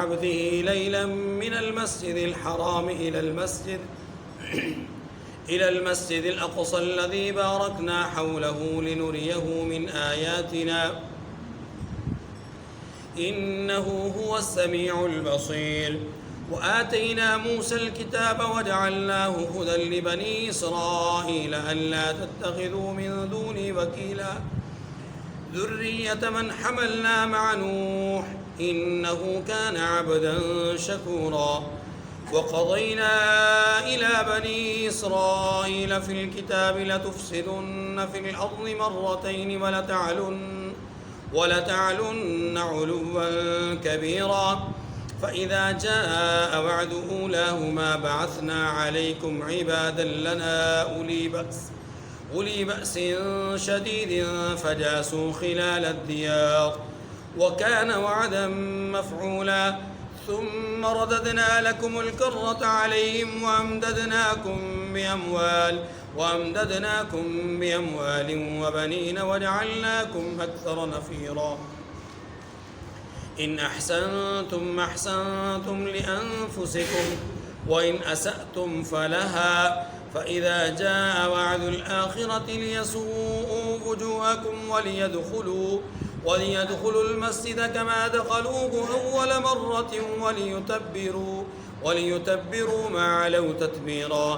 عبده ليلا من المسجد الحرام إلى المسجد الأقصى الذي باركنا حوله لنريه من آياتنا إنه هو السميع البصير وآتينا موسى الكتاب وجعلناه هدى لبني إسرائيل ألا تتخذوا من دوني وكيلا ذرية من حملنا مع نوح إنه كان عبدا شكورا وقضينا إلى بني إسرائيل في الكتاب لتفسدن في الأرض مرتين ولتعلن علوا كبيرا فإذا جاء وعد أولاهما بعثنا عليكم عبادا لنا أولي بأس شديد فجاسوا خلال الديار وكان وعدا مفعولا ثم رددنا لكم الكرة عليهم وأمددناكم بأموال وبنين وجعلناكم أكثر نفيرا إن أحسنتم أحسنتم لأنفسكم وإن أسأتم فلها فإذا جاء وعد الآخرة ليسوءوا وجوهكم وليدخلوا المسجد كما دخلوه أول مرة وليتبروا ما علوا تتبيرا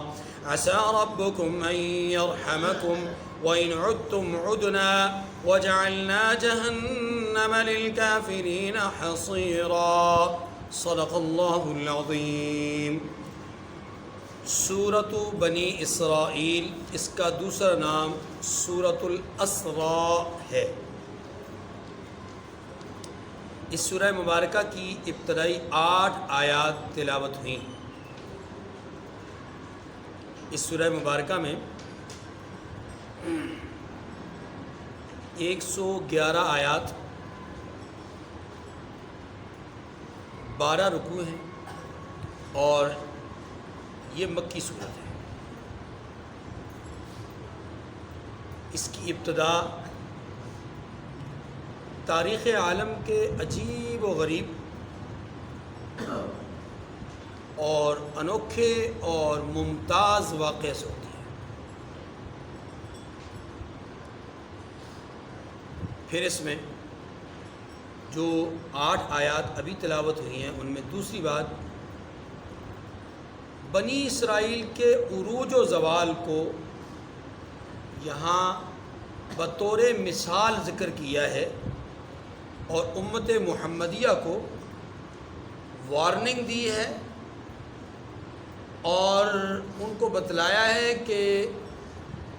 عسى ربكم أن يرحمكم وإن عدتم عدنا وجعلنا جهنم للكافرين حصيرا صدق الله العظیم۔ سورۃ بنی اسرائیل، اس کا دوسرا نام سورۃ الاسراء ہے۔ اس سورہ مبارکہ کی ابتدائی 8 آیات تلاوت ہوئیں۔ اس سورہ مبارکہ میں 111 آیات، 12 رکوع ہیں اور یہ مکی صورت ہے۔ اس کی ابتدا تاریخ عالم کے عجیب و غریب اور انوکھے اور ممتاز واقعے سے ہوتی ہے۔ پھر اس میں جو 8 آیات ابھی تلاوت ہوئی ہیں ان میں دوسری بات بنی اسرائیل کے عروج و زوال کو یہاں بطور مثال ذکر کیا ہے اور امت محمدیہ کو وارننگ دی ہے اور ان کو بتلایا ہے کہ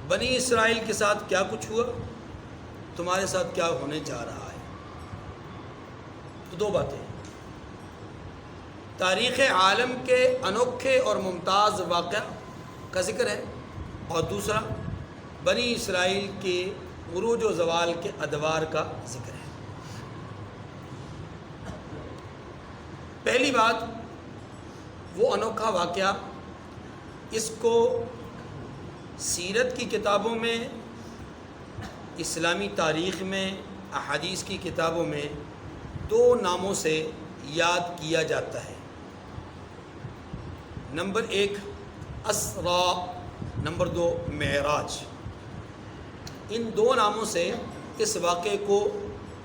بنی اسرائیل کے ساتھ کیا کچھ ہوا، تمہارے ساتھ کیا ہونے جا رہا ہے۔ تو 2 باتیں، تاریخ عالم کے انوکھے اور ممتاز واقعہ کا ذکر ہے اور دوسرا بنی اسرائیل کے عروج و زوال کے ادوار کا ذکر ہے۔ پہلی بات، وہ انوکھا واقعہ، اس کو سیرت کی کتابوں میں، اسلامی تاریخ میں، احادیث کی کتابوں میں 2 ناموں سے یاد کیا جاتا ہے۔ نمبر 1 اسراء، نمبر 2 معراج۔ ان 2 ناموں سے اس واقعے کو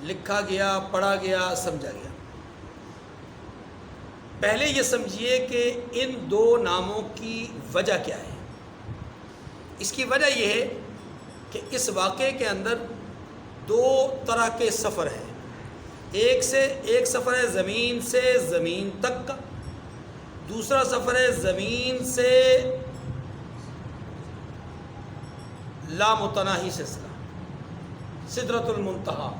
لکھا گیا، پڑھا گیا، سمجھا گیا۔ پہلے یہ سمجھیے کہ ان 2 ناموں کی وجہ کیا ہے۔ اس کی وجہ یہ ہے کہ اس واقعے کے اندر 2 طرح کے سفر ہیں۔ ایک سفر ہے زمین سے زمین تک کا، دوسرا سفر ہے زمین سے لامتناہی سلسلہ، سدرۃ المنتہا۔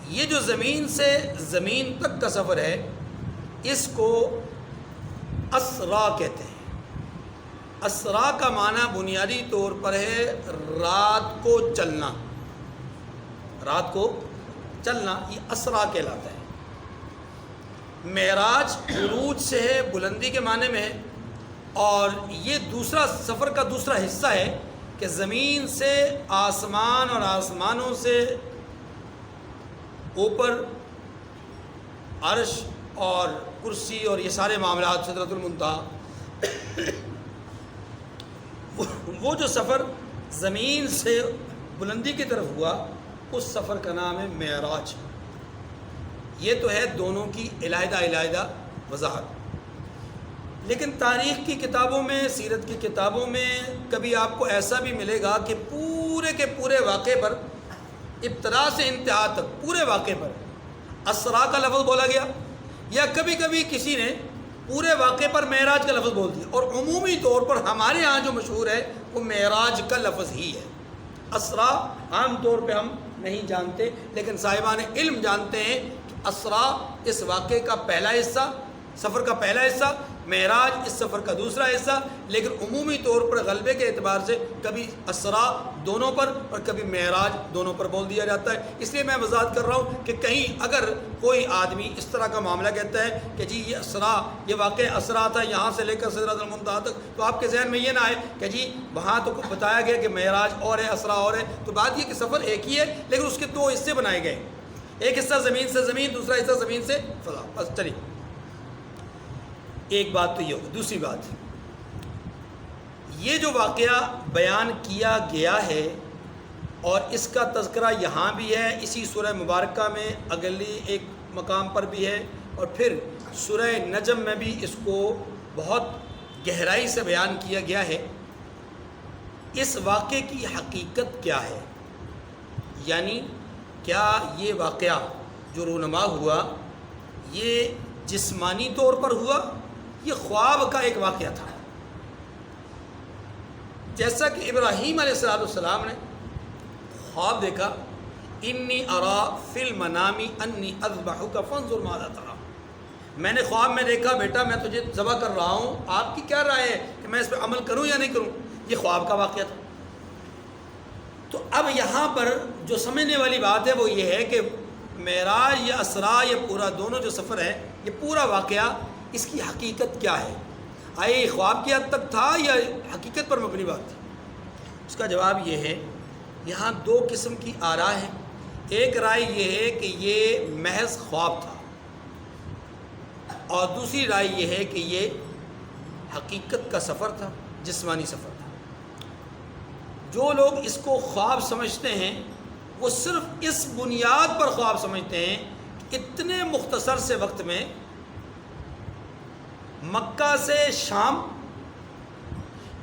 یہ جو زمین سے زمین تک کا سفر ہے اس کو اسرا کہتے ہیں۔ اسرا کا معنی بنیادی طور پر ہے رات کو چلنا، رات کو چلنا، یہ اسرا کہلاتا ہے۔ معراج عروج سے ہے، بلندی کے معنی میں ہے، اور یہ دوسرا سفر کا دوسرا حصہ ہے کہ زمین سے آسمان اور آسمانوں سے اوپر عرش اور کرسی اور یہ سارے معاملات، سدرۃ المنتہا، وہ جو سفر زمین سے بلندی کی طرف ہوا اس سفر کا نام ہے معراج۔ یہ تو ہے دونوں کی علیحدہ وضاحت۔ لیکن تاریخ کی کتابوں میں، سیرت کی کتابوں میں کبھی آپ کو ایسا بھی ملے گا کہ پورے کے پورے واقعے پر، ابتدا سے انتہا تک پورے واقعے پر اسرا کا لفظ بولا گیا، یا کبھی کبھی کسی نے پورے واقعے پر معراج کا لفظ بول دیا، اور عمومی طور پر ہمارے ہاں جو مشہور ہے وہ معراج کا لفظ ہی ہے۔ اسرا عام طور پہ ہم نہیں جانتے، لیکن صاحبان علم جانتے ہیں کہ اسرا اس واقعے کا پہلا حصہ، سفر کا پہلا حصہ، معراج اس سفر کا دوسرا حصہ، لیکن عمومی طور پر غلبے کے اعتبار سے کبھی اسرا دونوں پر اور کبھی معراج دونوں پر بول دیا جاتا ہے۔ اس لیے میں وضاحت کر رہا ہوں کہ کہیں اگر کوئی آدمی اس طرح کا معاملہ کہتا ہے کہ جی یہ اسرا، یہ واقعہ اسرا تھا یہاں سے لے کر سدرۃ المنتہا تک، تو آپ کے ذہن میں یہ نہ آئے کہ جی وہاں تو بتایا گیا کہ معراج اور ہے، اسرا اور ہے، تو بات یہ کہ سفر ایک ہی ہے لیکن اس کے دو حصے بنائے گئے، ایک حصہ زمین سے زمین، دوسرا حصہ زمین سے فضا۔ بس چلیے، ایک بات تو یہ ہوگی۔ دوسری بات، یہ جو واقعہ بیان کیا گیا ہے اور اس کا تذکرہ یہاں بھی ہے، اسی سورہ مبارکہ میں اگلی ایک مقام پر بھی ہے، اور پھر سورہ نجم میں بھی اس کو بہت گہرائی سے بیان کیا گیا ہے۔ اس واقعے کی حقیقت کیا ہے؟ یعنی کیا یہ واقعہ جو رونما ہوا یہ جسمانی طور پر ہوا، یہ خواب کا ایک واقعہ تھا؟ جیسا کہ ابراہیم علیہ السلام نے خواب دیکھا، انی ارا فی المنام انی اذبحک فانظر ماذا تری، میں نے خواب میں دیکھا بیٹا میں تجھے ذبح کر رہا ہوں، آپ کی کیا رائے ہے کہ میں اس پہ عمل کروں یا نہیں کروں؟ یہ خواب کا واقعہ تھا۔ تو اب یہاں پر جو سمجھنے والی بات ہے وہ یہ ہے کہ معراج یا اسرا، یہ پورا دونوں جو سفر ہے، یہ پورا واقعہ اس کی حقیقت کیا ہے؟ آئے یہ خواب کی حد تک تھا یا حقیقت پر مبنی بات تھی؟ اس کا جواب یہ ہے، یہاں دو قسم کی آراء ہیں۔ ایک رائے یہ ہے کہ یہ محض خواب تھا، اور دوسری رائے یہ ہے کہ یہ حقیقت کا سفر تھا، جسمانی سفر تھا۔ جو لوگ اس کو خواب سمجھتے ہیں وہ صرف اس بنیاد پر خواب سمجھتے ہیں کہ اتنے مختصر سے وقت میں مکہ سے شام،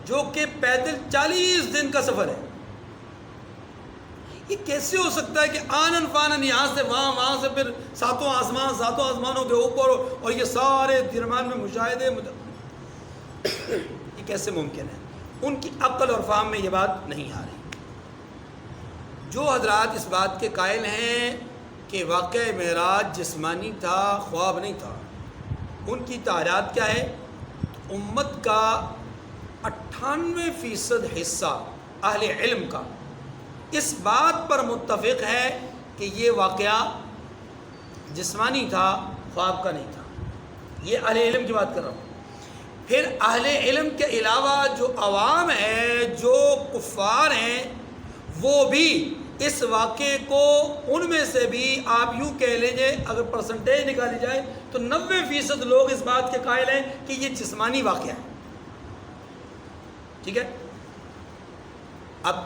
جو کہ پیدل 40 دن کا سفر ہے، یہ کیسے ہو سکتا ہے کہ آنن فانن یہاں سے وہاں، وہاں سے پھر ساتوں آسمانوں کے اوپر، اور یہ سارے درمیان میں مشاہدے، یہ کیسے ممکن ہے؟ ان کی عقل اور فہم میں یہ بات نہیں آ رہی۔ جو حضرات اس بات کے قائل ہیں کہ واقعہ معراج جسمانی تھا، خواب نہیں تھا، ان کی تعداد کیا ہے؟ امت کا 98% حصہ اہل علم کا اس بات پر متفق ہے کہ یہ واقعہ جسمانی تھا، خواب کا نہیں تھا۔ یہ اہل علم کی بات کر رہا ہوں۔ پھر اہل علم کے علاوہ جو عوام ہے، جو کفار ہیں، وہ بھی اس واقعے کو، ان میں سے بھی آپ یوں کہہ لیجئے اگر پرسنٹیج نکالی جائے تو 90% لوگ اس بات کے قائل ہیں کہ یہ جسمانی واقعہ ہے۔ ٹھیک ہے؟ اب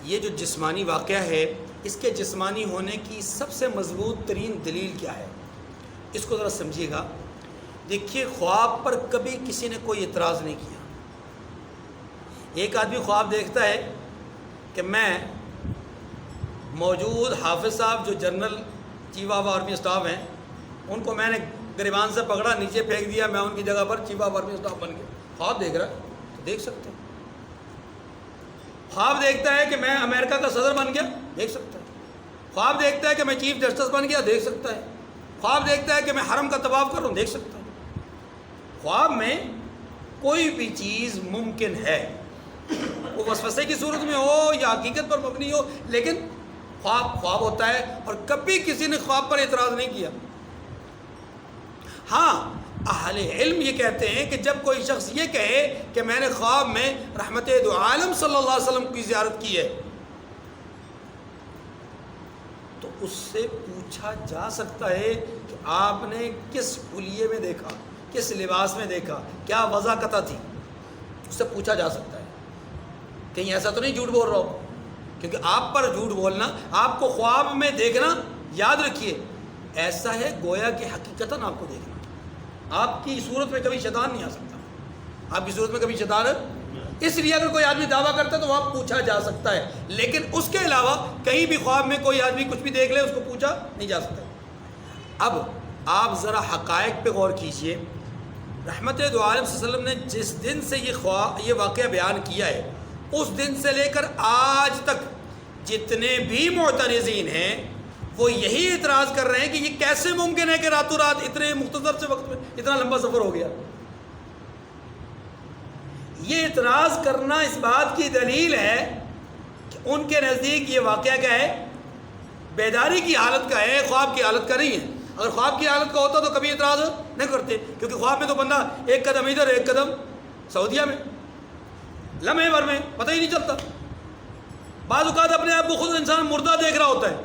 یہ جو جسمانی واقعہ ہے، اس کے جسمانی ہونے کی سب سے مضبوط ترین دلیل کیا ہے؟ اس کو ذرا سمجھیے گا۔ دیکھیے، خواب پر کبھی کسی نے کوئی اعتراض نہیں کیا۔ ایک آدمی خواب دیکھتا ہے کہ میں موجود حافظ صاحب جو general chief of army staff ہیں، ان کو میں نے گریبان سے پکڑا، نیچے پھینک دیا، میں ان کی جگہ پر چیف آف آرمی اسٹاف بن گیا۔ خواب دیکھ رہا ہے تو دیکھ سکتے ہیں۔ خواب دیکھتا ہے کہ میں امریکہ کا صدر بن گیا، دیکھ سکتا ہے۔ خواب دیکھتا ہے کہ میں چیف جسٹس بن گیا، دیکھ سکتا ہے۔ خواب دیکھتا ہے کہ میں حرم کا طواف کر رہا ہوں، دیکھ سکتا ہے۔ خواب میں کوئی بھی چیز ممکن ہے، وہ وسوسے کی صورت میں ہو یا حقیقت پر مبنی ہو، لیکن خواب ہوتا ہے، اور کبھی کسی نے خواب پر اعتراض نہیں کیا۔ ہاں، اہل علم یہ کہتے ہیں کہ جب کوئی شخص یہ کہے کہ میں نے خواب میں رحمت دو عالم صلی اللہ علیہ وسلم کی زیارت کی ہے، تو اس سے پوچھا جا سکتا ہے کہ آپ نے کس حلیے میں دیکھا، کس لباس میں دیکھا، کیا وضاقتہ تھی، اس سے پوچھا جا سکتا ہے. کہیں ایسا تو نہیں جھوٹ بول رہا ہو، کیونکہ آپ پر جھوٹ بولنا، آپ کو خواب میں دیکھنا، یاد رکھیے ایسا ہے گویا کہ حقیقتاً آپ کو دیکھنا. آپ کی صورت میں کبھی شیطان نہیں آ سکتا، آپ کی صورت میں کبھی شیطان ہے. اس لیے اگر کوئی آدمی دعویٰ کرتا ہے تو وہاں پوچھا جا سکتا ہے، لیکن اس کے علاوہ کہیں بھی خواب میں کوئی آدمی کچھ بھی دیکھ لے اس کو پوچھا نہیں جا سکتا. اب آپ ذرا حقائق پہ غور کیجئے. رحمت دو عالم صلی اللہ علیہ وسلم نے جس دن سے یہ واقعہ بیان کیا ہے، اس دن سے لے کر آج تک جتنے بھی معترضین ہیں وہ یہی اعتراض کر رہے ہیں کہ یہ کیسے ممکن ہے کہ راتوں رات اتنے مختصر سے وقت میں اتنا لمبا سفر ہو گیا. یہ اعتراض کرنا اس بات کی دلیل ہے کہ ان کے نزدیک یہ واقعہ کیا ہے، بیداری کی حالت کا ہے، خواب کی حالت کا نہیں ہے. اگر خواب کی حالت کا ہوتا تو کبھی اعتراض نہیں کرتے، کیونکہ خواب میں تو بندہ ایک قدم ادھر ایک قدم سعودیہ میں، لمحے بھر میں پتہ ہی نہیں چلتا. بعض اوقات اپنے آپ کو خود انسان مردہ دیکھ رہا ہوتا ہے،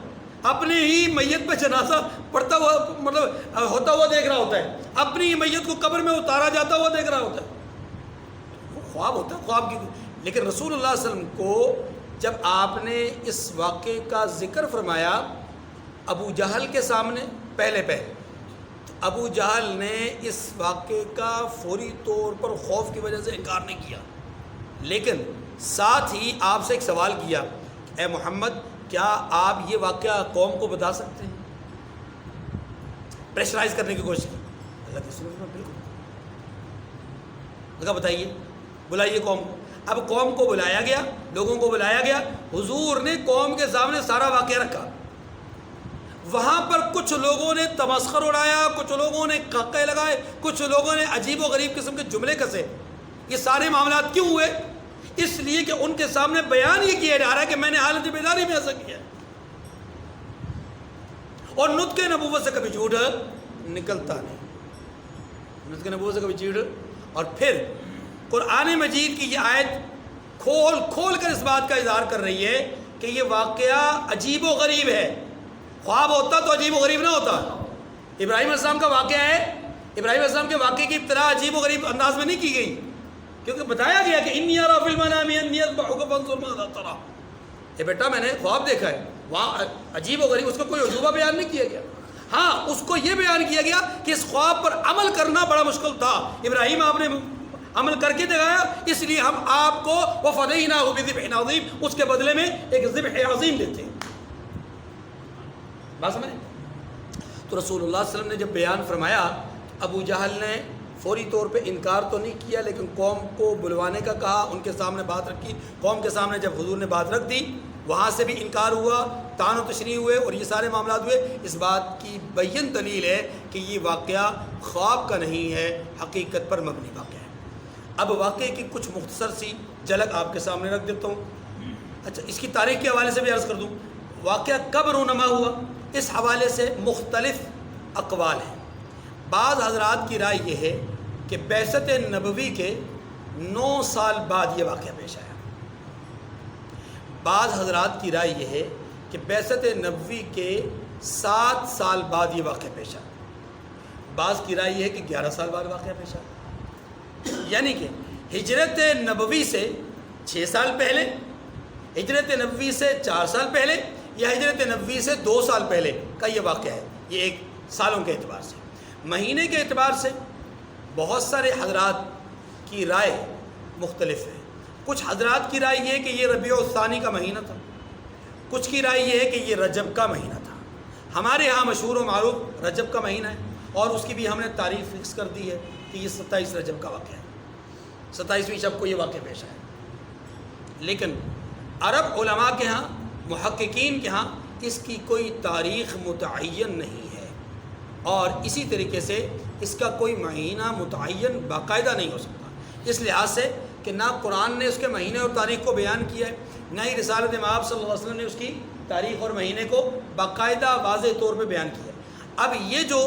اپنے ہی میت پہ جنازہ پڑتا ہوا مطلب ہوتا ہوا دیکھ رہا ہوتا ہے، اپنی ہی میت کو قبر میں اتارا جاتا ہوا دیکھ رہا ہوتا ہے. خواب ہوتا ہے، خواب کی. لیکن رسول اللہ صلی اللہ علیہ وسلم کو جب آپ نے اس واقعے کا ذکر فرمایا ابو جہل کے سامنے پہلے تو ابو جہل نے اس واقعے کا فوری طور پر خوف کی وجہ سے انکار نہیں کیا، لیکن ساتھ ہی آپ سے ایک سوال کیا، اے محمد کیا آپ یہ واقعہ قوم کو بتا سکتے ہیں؟ پریشرائز کرنے کی کوشش کی. اللہ کے رسول نے بالکل لگا بتائیے، بلائیے قوم کو. اب قوم کو بلایا گیا، لوگوں کو بلایا گیا، حضور نے قوم کے سامنے سارا واقعہ رکھا. وہاں پر کچھ لوگوں نے تمسخر اڑایا، کچھ لوگوں نے قاقے لگائے، کچھ لوگوں نے عجیب و غریب قسم کے جملے کسے. یہ سارے معاملات کیوں ہوئے؟ اس لیے کہ ان کے سامنے بیان یہ کیا جا رہا ہے کہ میں نے حالت بیداری میں ایسا کیا. اور نطق نبوت سے کبھی جھوٹ نکلتا نہیں، نطق نبوت سے کبھی جھوٹ. اور پھر قرآن مجید کی یہ آیت کھول کھول کر اس بات کا اظہار کر رہی ہے کہ یہ واقعہ عجیب و غریب ہے. خواب ہوتا تو عجیب و غریب نہ ہوتا. ابراہیم علیہ السلام کا واقعہ ہے، ابراہیم علیہ السلام کے واقعے کی ابتدا عجیب و غریب انداز میں نہیں کی گئی، کیونکہ بتایا گیا کہ انی اری فی المنام انی اذبحک فانظر ماذا تری. اے بیٹا میں نے خواب دیکھا ہے. وہاں عجیب و غریب اس کا کوئی عجوبہ بیان نہیں کیا گیا. ہاں اس کو یہ بیان کیا گیا کہ اس خواب پر عمل کرنا بڑا مشکل تھا. ابراہیم آپ نے عمل کر کے دکھایا، اس لیے ہم آپ کو وفدیناہ بذبح عظیم، اس کے بدلے میں ایک ذبح عظیم دیتے ہیں. بات سمجھیں؟ تو رسول اللہ صلی اللہ علیہ وسلم نے جب بیان فرمایا، ابو جہل نے فوری طور پہ انکار تو نہیں کیا، لیکن قوم کو بلوانے کا کہا، ان کے سامنے بات رکھی. قوم کے سامنے جب حضور نے بات رکھ دی، وہاں سے بھی انکار ہوا، طعن و تشریح ہوئے اور یہ سارے معاملات ہوئے. اس بات کی بین دلیل ہے کہ یہ واقعہ خواب کا نہیں ہے، حقیقت پر مبنی واقعہ ہے. اب واقعے کی کچھ مختصر سی جھلک آپ کے سامنے رکھ دیتا ہوں. اچھا، اس کی تاریخ کے حوالے سے بھی عرض کر دوں. واقعہ کب رونما ہوا، اس حوالے سے مختلف اقوال ہیں. بعض حضرات کی رائے یہ ہے کہ بعثت نبوی کے 9 سال بعد یہ واقعہ پیش آیا. بعض حضرات کی رائے یہ ہے کہ بعثت نبوی کے 7 سال بعد یہ واقعہ پیش آیا. بعض کی رائے یہ ہے کہ 11 سال بعد واقعہ پیش آیا، یعنی کہ ہجرت نبوی سے 6 سال پہلے، ہجرت نبوی سے 4 سال پہلے، یا ہجرت نبوی سے 2 سال پہلے کا یہ واقعہ ہے. یہ ایک سالوں کے اعتبار سے. مہینے کے اعتبار سے بہت سارے حضرات کی رائے مختلف ہے. کچھ حضرات کی رائے یہ ہے کہ یہ ربیع الثانی کا مہینہ تھا، کچھ کی رائے یہ ہے کہ یہ رجب کا مہینہ تھا. ہمارے ہاں مشہور و معروف رجب کا مہینہ ہے، اور اس کی بھی ہم نے تاریخ فکس کر دی ہے کہ یہ 27 رجب کا واقعہ ہے، 27ویں شب کو یہ واقعہ پیش آیا. لیکن عرب علماء کے ہاں، محققین کے ہاں اس کی کوئی تاریخ متعین نہیں ہے، اور اسی طریقے سے اس کا کوئی مہینہ متعین باقاعدہ نہیں ہو سکتا. اس لحاظ سے کہ نہ قرآن نے اس کے مہینے اور تاریخ کو بیان کیا ہے، نہ ہی رسالت مآب صلی اللہ علیہ وسلم نے اس کی تاریخ اور مہینے کو باقاعدہ واضح طور پہ بیان کیا ہے. اب یہ جو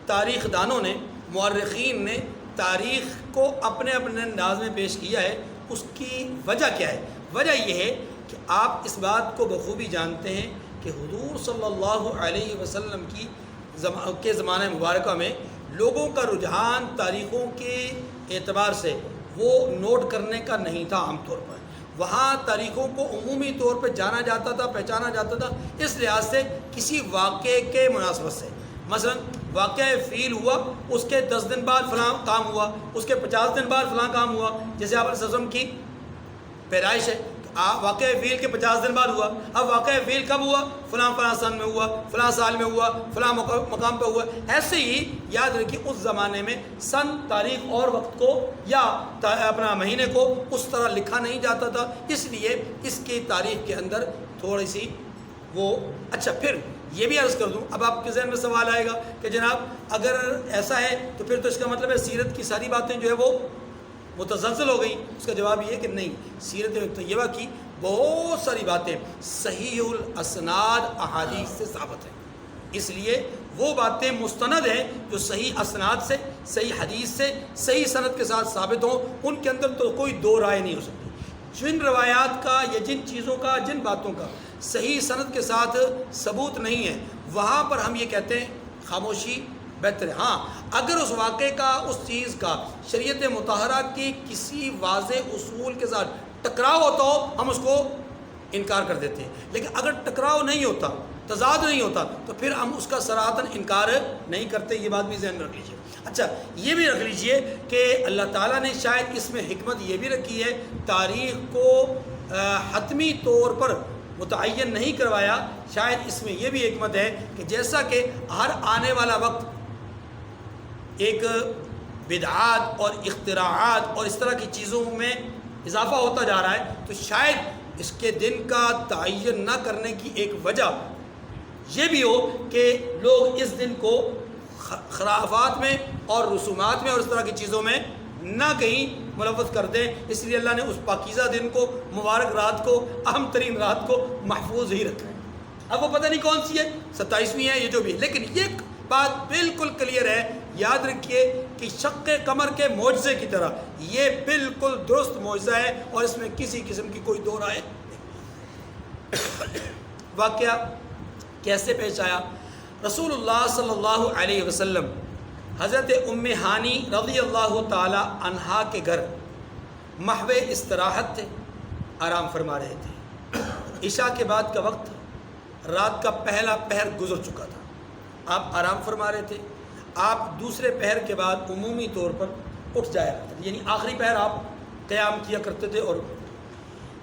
تاریخ دانوں نے، مورخین نے تاریخ کو اپنے اپنے انداز میں پیش کیا ہے، اس کی وجہ کیا ہے؟ وجہ یہ ہے کہ آپ اس بات کو بخوبی جانتے ہیں کہ حضور صلی اللہ علیہ وسلم کے زمانہ مبارکہ میں لوگوں کا رجحان تاریخوں کے اعتبار سے وہ نوٹ کرنے کا نہیں تھا عام طور پر. وہاں تاریخوں کو عمومی طور پہ جانا جاتا تھا، پہچانا جاتا تھا اس لحاظ سے کسی واقعے کے مناسبت سے. مثلا واقعہ فیل ہوا، اس کے 10 دن بعد فلاں کام ہوا، اس کے 50 دن بعد فلاں کام ہوا. جیسے آپ علیہ وسلم کی پیدائش ہے، واقعہ فیل کے 50 دن بعد ہوا. اب واقعہ فیل کب ہوا؟ فلاں فلاں سن میں ہوا، فلاں سال میں ہوا، فلاں مقام پہ ہوا. ایسے ہی یاد رکھیے اس زمانے میں سن، تاریخ اور وقت کو یا اپنا مہینے کو اس طرح لکھا نہیں جاتا تھا، اس لیے اس کی تاریخ کے اندر تھوڑی سی وہ. اچھا، پھر یہ بھی عرض کر دوں، اب آپ کے ذہن میں سوال آئے گا کہ جناب اگر ایسا ہے تو پھر تو اس کا مطلب ہے سیرت کی ساری باتیں جو ہے وہ متزلزل ہو گئی. اس کا جواب یہ ہے کہ نہیں، سیرت طیبہ کی بہت ساری باتیں صحیح الاسناد احادیث سے ثابت ہیں. اس لیے وہ باتیں مستند ہیں جو صحیح اسناد سے، صحیح حدیث سے، صحیح سند کے ساتھ ثابت ہوں. ان کے اندر تو کوئی دو رائے نہیں ہو سکتی. جن روایات کا یا جن چیزوں کا، جن باتوں کا صحیح سند کے ساتھ ثبوت نہیں ہے، وہاں پر ہم یہ کہتے ہیں خاموشی بہتر ہے. ہاں، اگر اس واقعے کا، اس چیز کا شریعت مطہرہ کی کسی واضح اصول کے ساتھ ٹکراؤ ہوتا ہو، ہم اس کو انکار کر دیتے ہیں. لیکن اگر ٹکراؤ نہیں ہوتا، تضاد نہیں ہوتا، تو پھر ہم اس کا صراحتاً انکار نہیں کرتے. یہ بات بھی ذہن میں رکھ لیجیے. اچھا، یہ بھی رکھ لیجیے کہ اللہ تعالیٰ نے شاید اس میں حکمت یہ بھی رکھی ہے، تاریخ کو حتمی طور پر متعین نہیں کروایا. شاید اس میں یہ بھی حکمت ہے کہ جیسا کہ ہر آنے والا وقت ایک بدعات اور اختراعات اور اس طرح کی چیزوں میں اضافہ ہوتا جا رہا ہے، تو شاید اس کے دن کا تعین نہ کرنے کی ایک وجہ یہ بھی ہو کہ لوگ اس دن کو خرافات میں اور رسومات میں اور اس طرح کی چیزوں میں نہ کہیں ملوث کر دیں. اس لیے اللہ نے اس پاکیزہ دن کو، مبارک رات کو، اہم ترین رات کو محفوظ ہی رکھا ہے. اب وہ پتہ نہیں کون سی ہے، 27ویں ہے، یہ جو بھی، لیکن یہ بات بالکل کلیئر ہے. یاد رکھیے کہ شق قمر کے معجزے کی طرح یہ بالکل درست معجزہ ہے اور اس میں کسی قسم کی کوئی دو رائے نہیں. واقعہ کیسے پیش آیا؟ رسول اللہ صلی اللہ علیہ وسلم حضرت ام ہانی رضی اللہ تعالی عنہا کے گھر محو استراحت تھے، آرام فرما رہے تھے. عشاء کے بعد کا وقت، رات کا پہلا پہر گزر چکا تھا، آپ آرام فرما رہے تھے. آپ دوسرے پہر کے بعد عمومی طور پر اٹھ جایا کرتے تھے، یعنی آخری پہر آپ قیام کیا کرتے تھے. اور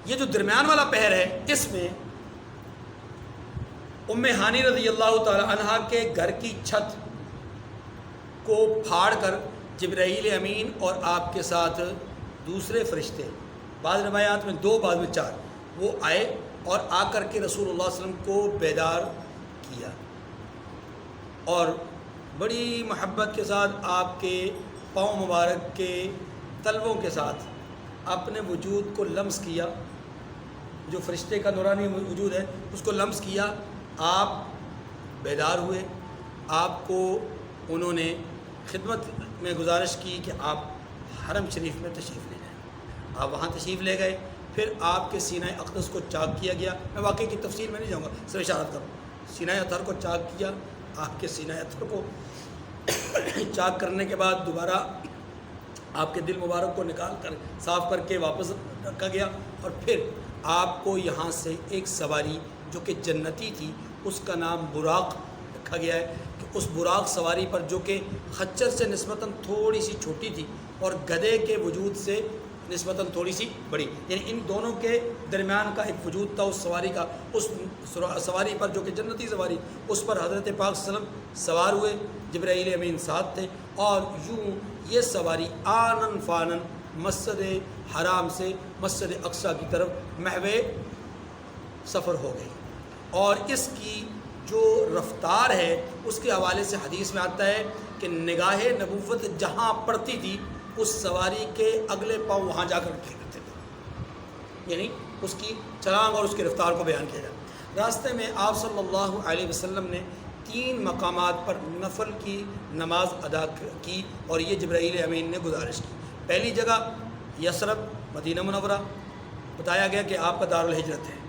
یہ جو درمیان والا پہر ہے، اس میں ام ہانی رضی اللہ تعالی عنہا کے گھر کی چھت کو پھاڑ کر جبرائیل امین اور آپ کے ساتھ دوسرے فرشتے، بعض روایات میں 2، بعض میں 4، وہ آئے اور آ کر کے رسول اللہ صلی اللہ علیہ وسلم کو بیدار کیا اور بڑی محبت کے ساتھ آپ کے پاؤں مبارک کے تلووں کے ساتھ اپنے وجود کو لمس کیا. جو فرشتے کا نورانی وجود ہے اس کو لمس کیا. آپ بیدار ہوئے. آپ کو انہوں نے خدمت میں گزارش کی کہ آپ حرم شریف میں تشریف لے جائیں. آپ وہاں تشریف لے گئے. پھر آپ کے سینہ اقدس کو چاک کیا گیا. میں واقعے کی تفصیل میں نہیں جاؤں گا، صرف اشارت کروں. سینہ اطہر کو چاک کیا. آپ کے سینہ اطہر کو چاک کرنے کے بعد دوبارہ آپ کے دل مبارک کو نکال کر صاف کر کے واپس رکھا گیا. اور پھر آپ کو یہاں سے ایک سواری جو کہ جنتی تھی، اس کا نام براق رکھا گیا ہے کہ اس براق سواری پر، جو کہ خچر سے نسبتاً تھوڑی سی چھوٹی تھی اور گدھے کے وجود سے نسبتاً تھوڑی سی بڑی، یعنی ان دونوں کے درمیان کا ایک وجود تھا اس سواری کا. اس سواری پر جو کہ جنتی سواری، اس پر حضرت پاک صلی اللہ علیہ وسلم سوار ہوئے، جبرائیل امین ساتھ تھے، اور یوں یہ سواری آنن فانن مسجد حرام سے مسجد اقصیٰ کی طرف محو سفر ہو گئی. اور اس کی جو رفتار ہے اس کے حوالے سے حدیث میں آتا ہے کہ نگاہ نبوت جہاں پڑتی تھی اس سواری کے اگلے پاؤں وہاں جا کر کرتے تھے، یعنی اس کی چھلانگ اور اس کی رفتار کو بیان کیا جائے. راستے میں آپ صلی اللہ علیہ وسلم نے 3 مقامات پر نفل کی نماز ادا کی اور یہ جبرائیل امین نے گزارش کی. پہلی جگہ یثرب مدینہ منورہ، بتایا گیا کہ آپ کا دارالہجرت ہے.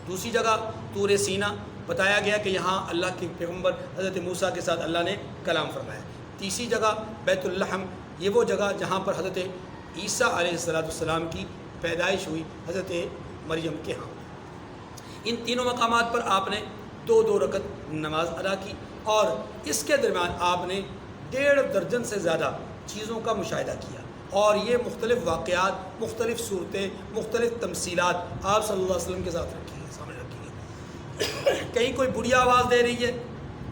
دوسری جگہ طور سینا بتایا گیا کہ یہاں اللہ کے پیغمبر حضرت موسیٰ کے ساتھ اللہ نے کلام فرمایا. تیسری جگہ بیت اللحم، یہ وہ جگہ جہاں پر حضرت عیسیٰ علیہ السلام کی پیدائش ہوئی حضرت مریم کے ہاں. ان تینوں مقامات پر آپ نے 2 رکعت نماز ادا کی اور اس کے درمیان آپ نے 1.5 درجن سے زیادہ چیزوں کا مشاہدہ کیا اور یہ مختلف واقعات، مختلف صورتیں، مختلف تمثیلات آپ صلی اللہ علیہ وسلم کے ساتھ رکھی ہیں، سامنے رکھی ہیں. کہیں کوئی بڑھیا آواز دے رہی ہے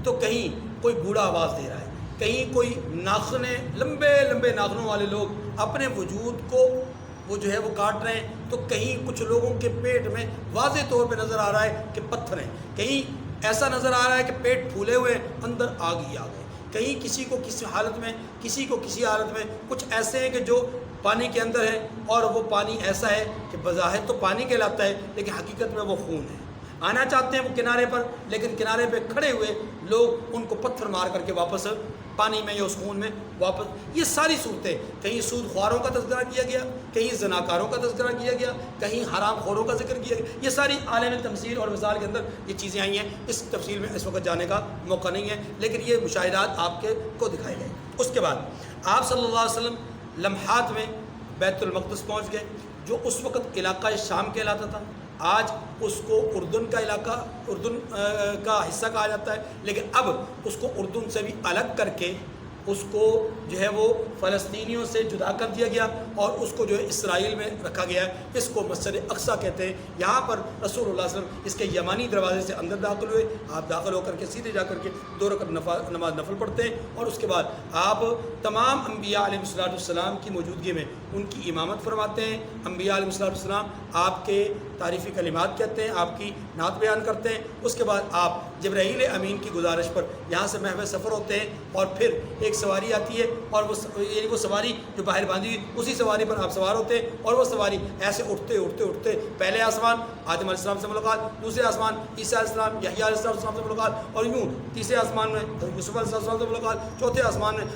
تو کہیں کوئی بوڑھا آواز دے رہا ہے، کہیں کوئی ناخنے لمبے ناخنوں والے لوگ اپنے وجود کو وہ جو ہے وہ کاٹ رہے ہیں، تو کہیں کچھ لوگوں کے پیٹ میں واضح طور پہ نظر آ رہا ہے کہ پتھر ہیں، کہیں ایسا نظر آ رہا ہے کہ پیٹ پھولے ہوئے اندر آگ ہی آ گئے، کہیں کسی کو کسی حالت میں، کسی کو کسی حالت میں. کچھ ایسے ہیں کہ جو پانی کے اندر ہے اور وہ پانی ایسا ہے کہ بظاہر تو پانی کہلاتا ہے لیکن حقیقت میں وہ خون ہے. آنا چاہتے ہیں وہ کنارے پر، لیکن کنارے پہ کھڑے ہوئے لوگ ان کو پتھر مار کر کے واپس پانی میں یا اس خون میں واپس. یہ ساری صورتیں، کہیں سود خواروں کا تذکرہ کیا گیا، کہیں زناکاروں کا تذکرہ کیا گیا، کہیں حرام خوروں کا ذکر کیا گیا. یہ ساری عالم تمثیل اور مثال کے اندر یہ چیزیں آئی ہیں. اس تفصیل میں اس وقت جانے کا موقع نہیں ہے، لیکن یہ مشاہدات آپ کے کو دکھائے گئے. اس کے بعد آپ صلی اللہ علیہ وسلم لمحات میں بیت المقدس پہنچ گئے، جو اس وقت علاقہ شام کہلاتا تھا. آج اس کو اردن کا علاقہ، اردن کا حصہ کہا جاتا ہے، لیکن اب اس کو اردن سے بھی الگ کر کے اس کو جو ہے وہ فلسطینیوں سے جدا کر دیا گیا اور اس کو جو ہے اسرائیل میں رکھا گیا ہے. اس کو مسجد اقصیٰ کہتے ہیں. یہاں پر رسول اللہ صلی اللہ علیہ وسلم اس کے یمانی دروازے سے اندر داخل ہوئے. آپ داخل ہو کر کے سیدھے جا کر کے 2 رکعت نماز نفل پڑھتے ہیں اور اس کے بعد آپ تمام انبیاء علیہ السلام کی موجودگی میں ان کی امامت فرماتے ہیں. انبیاء علیہ السلام آپ کے تعریفی کلمات کہتے ہیں، آپ کی نعت بیان کرتے ہیں. اس کے بعد آپ جبرائیل امین کی گزارش پر یہاں سے محو سفر ہوتے ہیں اور پھر ایک سواری آتی ہے اور وہ سواری جو باہر باندھی ہوئی اسی سواری پر آپ سوار ہوتے ہیں اور وہ سواری ایسے اٹھتے پہلے آسمان آدم علیہ السلام سے ملاقات، دوسرے آسمان عیسیٰ علیہ السلام، یحییٰ علیہ السلام سے ملاقات، اور یوں تیسرے آسمان میں یوسف علیہ السلام سے ملاقات، چوتھے آسمان میں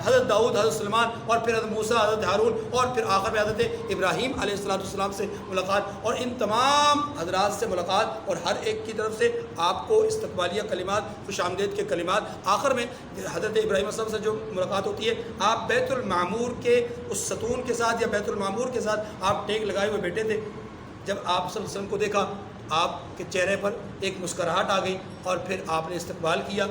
حضرت داؤد، حضرت سلیمان، اور پھر حضرت موسیٰ، حضرت ہارون، اور پھر آخر میں حضرت ابراہیم علیہ السلام سے ملاقات. اور ان تمام حضرات سے ملاقات اور ہر ایک کی طرف سے آپ کو استقبالیہ کلمات، خوش آمدید کے کلمات. آخر میں حضرت ابراہیم علیہ السلام سے جو ملاقات ہوتی ہے، آپ بیت المعمور کے اس ستون کے ساتھ یا بیت المعمور کے ساتھ آپ ٹیک لگائے ہوئے بیٹھے تھے. جب آپ صلی اللہ علیہ وسلم کو دیکھا، آپ کے چہرے پر ایک مسکراہٹ آ گئی اور پھر آپ نے استقبال کیا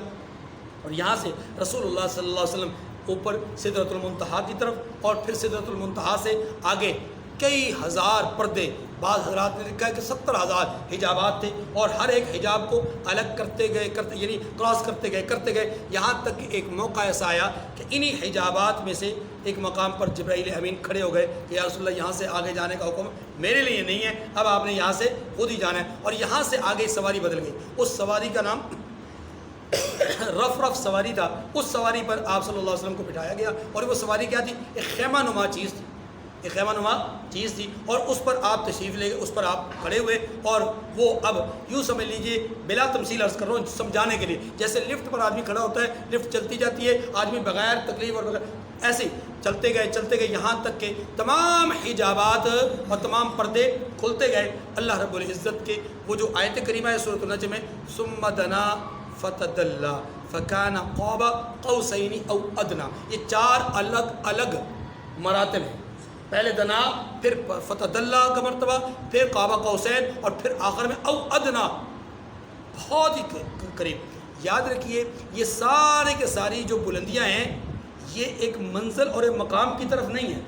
اور یہاں سے رسول اللہ صلی اللہ علیہ وسلم اوپر سدرۃ المنتہا کی طرف اور پھر سدرۃ المنتہا سے آگے کئی ہزار پردے، بعض حضرات نے لکھا ہے کہ 70,000 حجابات تھے اور ہر ایک حجاب کو الگ کرتے گئے یعنی کراس کرتے گئے یہاں تک کہ ایک موقع ایسا آیا کہ انہی حجابات میں سے ایک مقام پر جبرائیل امین کھڑے ہو گئے کہ یا رسول اللہ یہاں سے آگے جانے کا حکم میرے لیے نہیں ہے، اب آپ نے یہاں سے خود ہی جانا ہے. اور یہاں سے آگے سواری بدل گئی. اس سواری کا نام رف سواری تھا. اس سواری پر آپ صلی اللہ علیہ وسلم کو بٹھایا گیا اور وہ سواری کیا تھی؟ ایک خیمہ نما چیز تھی اور اس پر آپ تشریف لے گئے، اس پر آپ کھڑے ہوئے اور وہ اب یوں سمجھ لیجئے، بلا تمثیل عرض کر رہا ہوں سمجھانے کے لیے، جیسے لفٹ پر آدمی کھڑا ہوتا ہے، لفٹ چلتی جاتی ہے، آدمی بغیر تکلیف اور بغیر ایسے چلتے گئے یہاں تک کہ تمام حجابات اور تمام پردے کھلتے گئے. اللہ رب العزت کے وہ جو آیت کریمہ ہے سورۃ النجم میں، ثم دنا فتدلی فکان قاب قوسین او ادنا، یہ 4 الگ الگ مراتب ہیں. پہلے دنا، پھر فتدلی کا مرتبہ، پھر قاب قوسین اور پھر آخر میں او ادنا، بہت ہی قریب. یاد رکھیے یہ سارے کے ساری جو بلندیاں ہیں یہ ایک منزل اور ایک مقام کی طرف نہیں ہے.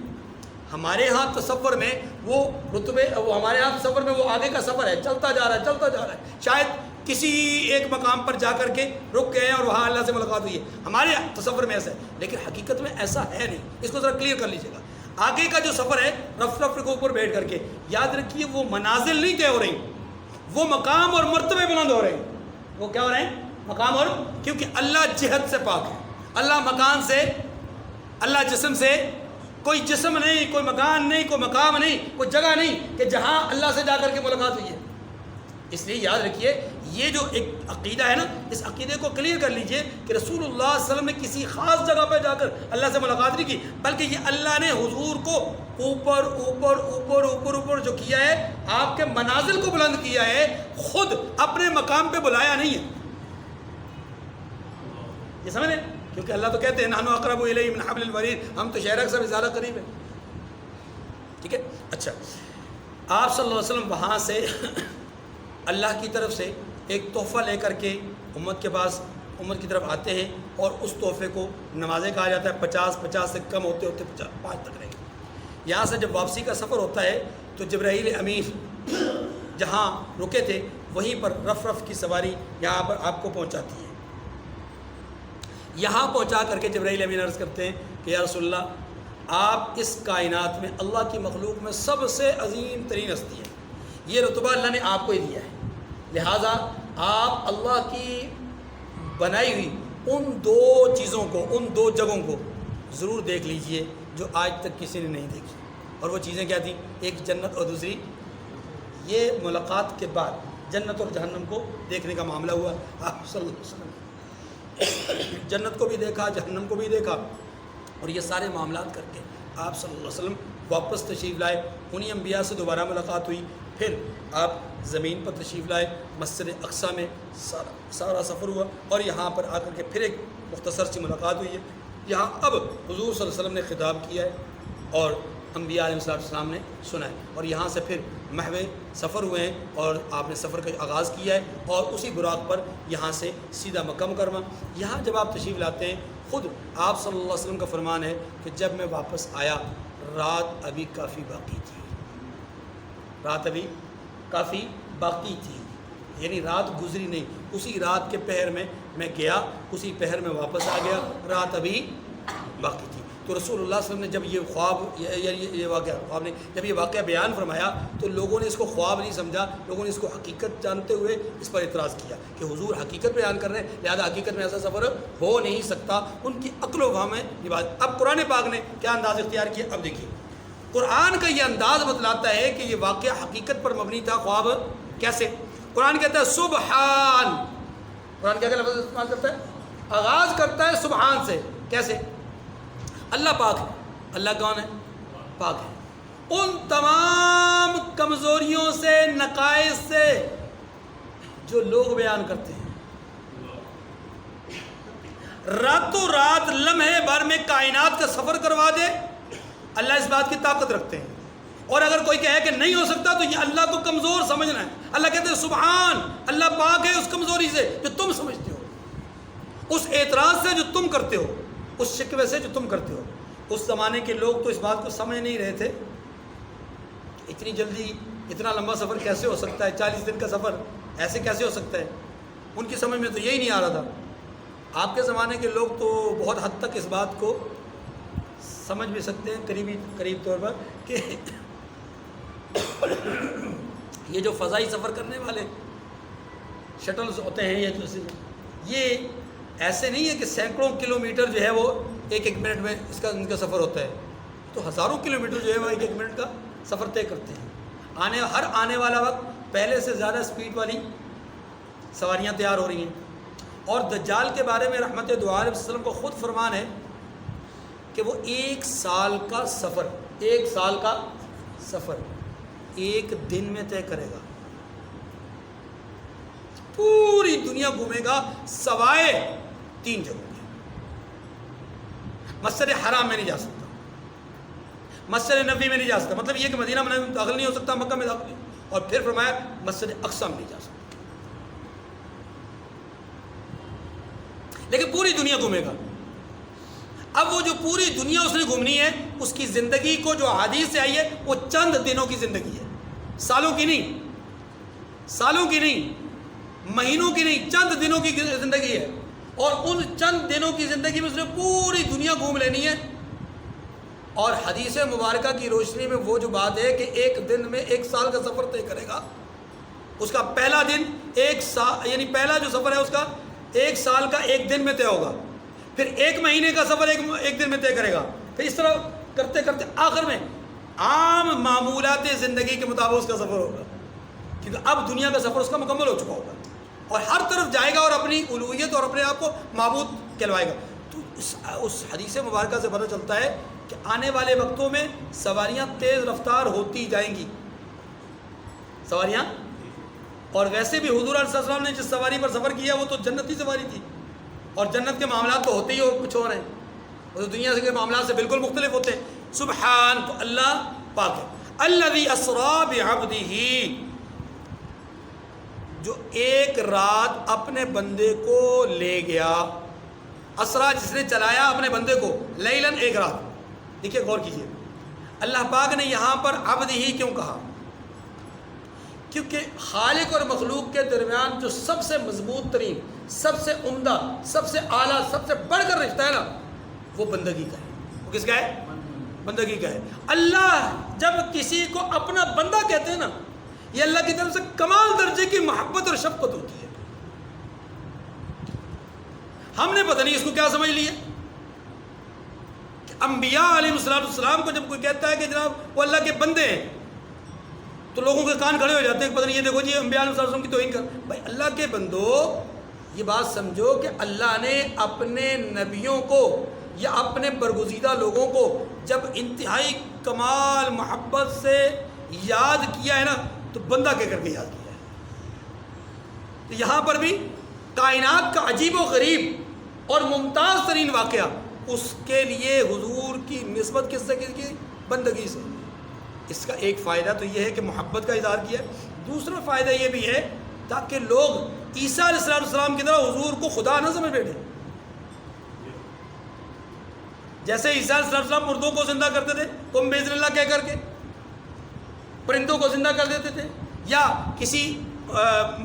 ہمارے ہاں تصور میں وہ رتبے، ہمارے ہاں تصور میں وہ آگے کا سفر ہے، چلتا جا رہا ہے. شاید کسی ایک مقام پر جا کر کے رک گئے ہیں اور وہاں اللہ سے ملاقات ہوئی ہے. ہمارے تصور میں ایسا ہے، لیکن حقیقت میں ایسا ہے نہیں. اس کو ذرا کلیئر کر لیجیے گا. آگے کا جو سفر ہے رف کے اوپر بیٹھ کر کے، یاد رکھیے وہ منازل نہیں طے ہو رہی، وہ مقام اور مرتبے بلند ہو رہے ہیں. وہ کیا ہو رہے ہیں؟ مقام. اور کیونکہ اللہ جہت سے پاک ہے، اللہ مکان سے، اللہ جسم سے، کوئی جسم نہیں، کوئی مکان نہیں، کوئی مقام نہیں، کوئی جگہ نہیں کہ جہاں اللہ سے جا کر کے ملاقات ہوئی ہے. اس لیے یاد رکھیے یہ جو ایک عقیدہ ہے نا، اس عقیدے کو کلیئر کر لیجئے کہ رسول اللہ صلی اللہ علیہ وسلم نے کسی خاص جگہ پہ جا کر اللہ سے ملاقات نہیں کی، بلکہ یہ اللہ نے حضور کو اوپر اوپر اوپر اوپر اوپر جو کیا ہے، آپ کے منازل کو بلند کیا ہے، خود اپنے مقام پہ بلایا نہیں ہے. یہ سمجھ لیں، کیونکہ اللہ تو کہتے ہیں نحن اقرب الیہ من حبل الورید، ہم تو شہرک سے بھی زیادہ قریب ہیں. ٹھیک ہے. اچھا، آپ صلی اللہ علیہ وسلم وہاں سے اللہ کی طرف سے ایک تحفہ لے کر کے امت کے پاس، امت کی طرف آتے ہیں، اور اس تحفے کو نمازیں کہا جاتا ہے. 50 سے کم ہوتے ہوتے 5 تک رہے گا. یہاں سے جب واپسی کا سفر ہوتا ہے تو جبرائیل امین جہاں رکے تھے وہیں پر رف رف کی سواری یہاں پر آپ کو پہنچاتی ہے. یہاں پہنچا کر کے جبرائیل امین عرض کرتے ہیں کہ یا رسول اللہ، آپ اس کائنات میں اللہ کی مخلوق میں سب سے عظیم ترین ہستی ہیں، یہ رتبہ اللہ نے آپ کو ہی دیا ہے، لہٰذا آپ اللہ کی بنائی ہوئی ان 2 چیزوں کو، ان 2 جگہوں کو ضرور دیکھ لیجئے جو آج تک کسی نے نہیں دیکھی. اور وہ چیزیں کیا تھیں؟ ایک جنت اور دوسری یہ ملاقات کے بعد جنت اور جہنم کو دیکھنے کا معاملہ ہوا. آپ صلی اللہ علیہ وسلم جنت کو بھی دیکھا، جہنم کو بھی دیکھا، اور یہ سارے معاملات کر کے آپ صلی اللہ علیہ وسلم واپس تشریف لائے. انہی انبیاء سے دوبارہ ملاقات ہوئی. پھر آپ زمین پر تشریف لائے، مسجد اقصیٰ میں سارا سفر ہوا، اور یہاں پر آ کر کے پھر ایک مختصر سی ملاقات ہوئی ہے. یہاں اب حضور صلی اللہ علیہ وسلم نے خطاب کیا ہے اور انبیاء علیہ السلام نے سنا ہے، اور یہاں سے پھر محو سفر ہوئے ہیں، اور آپ نے سفر کا آغاز کیا ہے، اور اسی براق پر یہاں سے سیدھا مکہ مکرمہ. یہاں جب آپ تشریف لاتے ہیں، خود آپ صلی اللہ علیہ وسلم کا فرمان ہے کہ جب میں واپس آیا رات ابھی کافی باقی تھی، رات ابھی کافی باقی تھی، یعنی رات گزری نہیں. اسی رات کے پہر میں میں گیا، اسی پہر میں واپس آ گیا، رات ابھی باقی تھی. تو رسول اللہ صلی اللہ علیہ وسلم نے جب یہ خواب یہ واقعہ خواب نے جب یہ واقعہ بیان فرمایا تو لوگوں نے اس کو خواب نہیں سمجھا، لوگوں نے اس کو حقیقت جانتے ہوئے اس پر اعتراض کیا کہ حضور حقیقت بیان کر رہے ہیں، لہذا حقیقت میں ایسا سفر ہو نہیں سکتا. ان کی عقل و فہم میں یہ بات. اب قرآن پاک نے کیا انداز اختیار کیا؟ اب دیکھیے، قرآن کا یہ انداز بتلاتا ہے کہ یہ واقعہ حقیقت پر مبنی تھا. خواب کیسے؟ قرآن کہتا ہے سبحان. قرآن کیا لفظ استعمال کرتا ہے؟ آغاز کرتا ہے سبحان سے. کیسے؟ اللہ پاک ہے. اللہ کون ہے؟ پاک ہے ان تمام کمزوریوں سے، نقائص سے جو لوگ بیان کرتے ہیں. راتوں رات لمحے بھر میں کائنات کا سفر کروا دے، اللہ اس بات کی طاقت رکھتے ہیں. اور اگر کوئی کہے کہ نہیں ہو سکتا تو یہ اللہ کو کمزور سمجھنا ہے. اللہ کہتے ہیں سبحان، اللہ پاک ہے اس کمزوری سے جو تم سمجھتے ہو، اس اعتراض سے جو تم کرتے ہو، اس شکوے سے جو تم کرتے ہو. اس زمانے کے لوگ تو اس بات کو سمجھ نہیں رہے تھے. اتنی جلدی اتنا لمبا سفر کیسے ہو سکتا ہے؟ 40 دن کا سفر ایسے کیسے ہو سکتا ہے؟ ان کی سمجھ میں تو یہی نہیں آ رہا تھا. آپ کے زمانے کے لوگ تو بہت حد تک اس بات کو سمجھ بھی سکتے ہیں قریب طور پر کہ یہ جو فضائی سفر کرنے والے شٹلز ہوتے ہیں، یہ ایسے نہیں ہے کہ سینکڑوں کلومیٹر جو ہے وہ ایک منٹ میں ان کا سفر ہوتا ہے. تو ہزاروں کلومیٹر جو ہے وہ ایک منٹ کا سفر طے کرتے ہیں. ہر آنے والا وقت پہلے سے زیادہ سپیڈ والی سواریاں تیار ہو رہی ہیں. اور دجال کے بارے میں رحمت دو عالم صلی اللہ علیہ وسلم کو خود فرمان ہے کہ وہ 1 سال کا سفر 1 دن میں طے کرے گا. پوری دنیا گھومے گا سوائے 3 جگہوں کی. مسجد حرام میں نہیں جا سکتا، مسجد نبوی میں نہیں جا سکتا، مطلب یہ کہ مدینہ میں داخل نہیں ہو سکتا، مکہ میں داخل نہیں. اور پھر فرمایا مسجد اقصیٰ میں نہیں جا سکتا. لیکن پوری دنیا گھومے گا. اب وہ جو پوری دنیا اس نے گھومنی ہے، اس کی زندگی کو جو حدیث سے آئی ہے وہ چند دنوں کی زندگی ہے، سالوں کی نہیں، مہینوں کی نہیں، چند دنوں کی زندگی ہے. اور ان چند دنوں کی زندگی میں اس نے پوری دنیا گھوم لینی ہے. اور حدیث مبارکہ کی روشنی میں وہ جو بات ہے کہ 1 دن میں 1 سال کا سفر طے کرے گا. اس کا پہلا دن 1 سال، یعنی پہلا جو سفر ہے اس کا 1 سال کا 1 دن میں طے ہوگا. پھر 1 مہینے کا سفر 1 دن میں طے کرے گا. پھر اس طرح کرتے کرتے آخر میں عام معمولات زندگی کے مطابق اس کا سفر ہوگا، کیونکہ اب دنیا کا سفر اس کا مکمل ہو چکا ہوگا اور ہر طرف جائے گا اور اپنی الوہیت اور اپنے آپ کو معبود کہلوائے گا. تو اس حدیث مبارکہ سے پتہ چلتا ہے کہ آنے والے وقتوں میں سواریاں تیز رفتار ہوتی جائیں گی، سواریاں. اور ویسے بھی حضور علیہ السلام نے جس سواری پر سفر کیا وہ تو جنتی سواری تھی، اور جنت کے معاملات تو ہوتے ہی اور کچھ اور ہیں، وہ تو دنیا کے معاملات سے بالکل مختلف ہوتے ہیں. سبحان، تو اللہ پاک ہے. الذی اسری بعبدہ، جو ایک رات اپنے بندے کو لے گیا. اسرا جس نے چلایا اپنے بندے کو، لیلن ایک رات. دیکھیے غور کیجیے، اللہ پاک نے یہاں پر عبد ہی کیوں کہا؟ کیونکہ خالق اور مخلوق کے درمیان جو سب سے مضبوط ترین، سب سے عمدہ، سب سے اعلیٰ، سب سے بڑھ کر رشتہ ہے نا، وہ بندگی کا ہے. وہ کس کا ہے؟ بندگی کا ہے. اللہ جب کسی کو اپنا بندہ کہتے ہیں نا، یہ اللہ کی طرف سے کمال درجے کی محبت اور شفقت ہوتی ہے. ہم نے پتہ نہیں اس کو کیا سمجھ لیا کہ انبیاء علیہ السلام کو جب کوئی کہتا ہے کہ جناب وہ اللہ کے بندے ہیں تو لوگوں کے کان کھڑے ہو جاتے ہیں. پتہ نہیں، یہ دیکھو جی انبیاء علیہ السلام کی توہین کر. بھائی اللہ کے بندو، یہ بات سمجھو کہ اللہ نے اپنے نبیوں کو یا اپنے برگزیدہ لوگوں کو جب انتہائی کمال محبت سے یاد کیا ہے نا، تو بندہ کہہ کر کے یاد کیا ہے. تو یہاں پر بھی کائنات کا عجیب و غریب اور ممتاز ترین واقعہ، اس کے لیے حضور کی نسبت کس سے کی؟ بندگی سے. اس کا ایک فائدہ تو یہ ہے کہ محبت کا اظہار کیا. دوسرا فائدہ یہ بھی ہے تاکہ لوگ عیسیٰ علیہ السلام کی طرح حضور کو خدا نہ سمجھ بیٹھے. جیسے عیسیٰ علیہ السلام مردوں کو زندہ کرتے تھے قم باذن اللہ کہہ کر کے، پرندوں کو زندہ کر دیتے تھے، یا کسی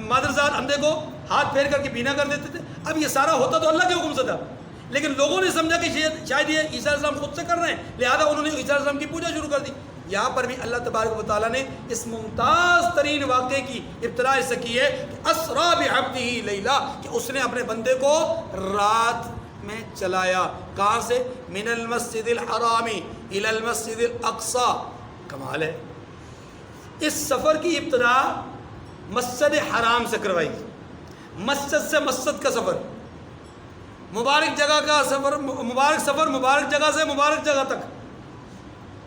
مادرزاد اندھے کو ہاتھ پھیر کر کے بینا کر دیتے تھے. اب یہ سارا ہوتا تو اللہ کے حکم سے تھا، لیکن لوگوں نے سمجھا کہ شاید یہ عیسیٰ علیہ السلام خود سے کر رہے ہیں، لہذا انہوں نے عیسیٰ علیہ السلام کی پوجا شروع کر دی. یہاں پر بھی اللہ تبارک و تعالیٰ نے اس ممتاز ترین واقعے کی ابتدا اس سے کی ہے کہ اسریٰ بعبدہ لیلا، کہ اس نے اپنے بندے کو رات میں چلایا. کہاں سے؟ من المسجد الحرام الی المسجد الاقصی. کمال ہے. اس سفر کی ابتدا مسجد حرام سے کروائی، مسجد سے مسجد کا سفر، مبارک جگہ کا سفر، مبارک جگہ سے مبارک جگہ تک.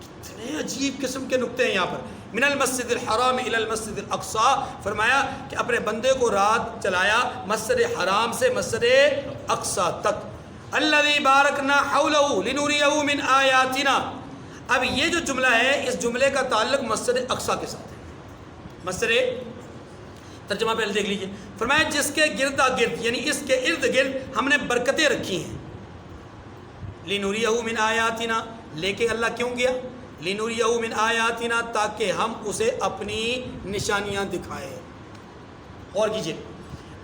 کتنے عجیب قسم کے نقطے ہیں یہاں پر. من المسجد الحرام الی المسجد الاقصی، فرمایا کہ اپنے بندے کو رات چلایا مسجد حرام سے مسجد اقصی تک. الذی بارکنا حولہ لنریہ من آیاتنا. اب یہ جو جملہ ہے، اس جملے کا تعلق مسجد اقصی کے ساتھ ہے. مسجد، ترجمہ پہلے دیکھ لیجئے. فرمایا جس کے گردا گرد، یعنی اس کے ارد گرد ہم نے برکتیں رکھی ہیں. لنریہ من آیاتنا، لیکن اللہ کیوں کیا؟ لنریہ من آیاتنا، تاکہ ہم اسے اپنی نشانیاں دکھائیں. اور کیجئے،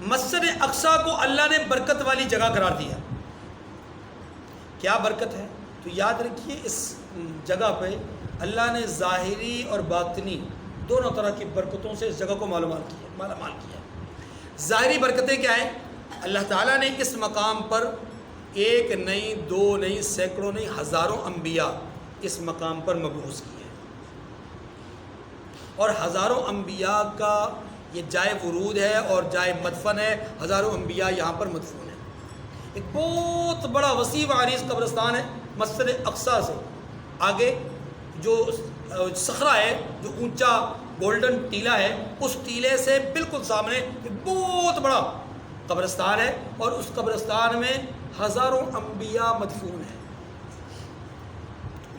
مسجد اقصی کو اللہ نے برکت والی جگہ قرار دیا. کیا برکت ہے؟ تو یاد رکھیے اس جگہ پہ اللہ نے ظاہری اور باطنی دونوں طرح کی برکتوں سے اس جگہ کو مالا مال کیا. ظاہری برکتیں کیا ہیں؟ اللہ تعالیٰ نے اس مقام پر ایک نہیں، دو نہیں، سینکڑوں نہیں، ہزاروں انبیاء اس مقام پر مبعوث کیے، اور ہزاروں انبیاء کا یہ جائے ورود ہے اور جائے مدفن ہے. ہزاروں انبیاء یہاں پر مدفون ہیں. ایک بہت بڑا وسیع و عریض قبرستان ہے. مسجد اقصی سے آگے جو صخرہ ہے، جو اونچا گولڈن ٹیلہ ہے، اس ٹیلے سے بالکل سامنے ایک بہت بڑا قبرستان ہے، اور اس قبرستان میں ہزاروں انبیاء مدفون ہیں.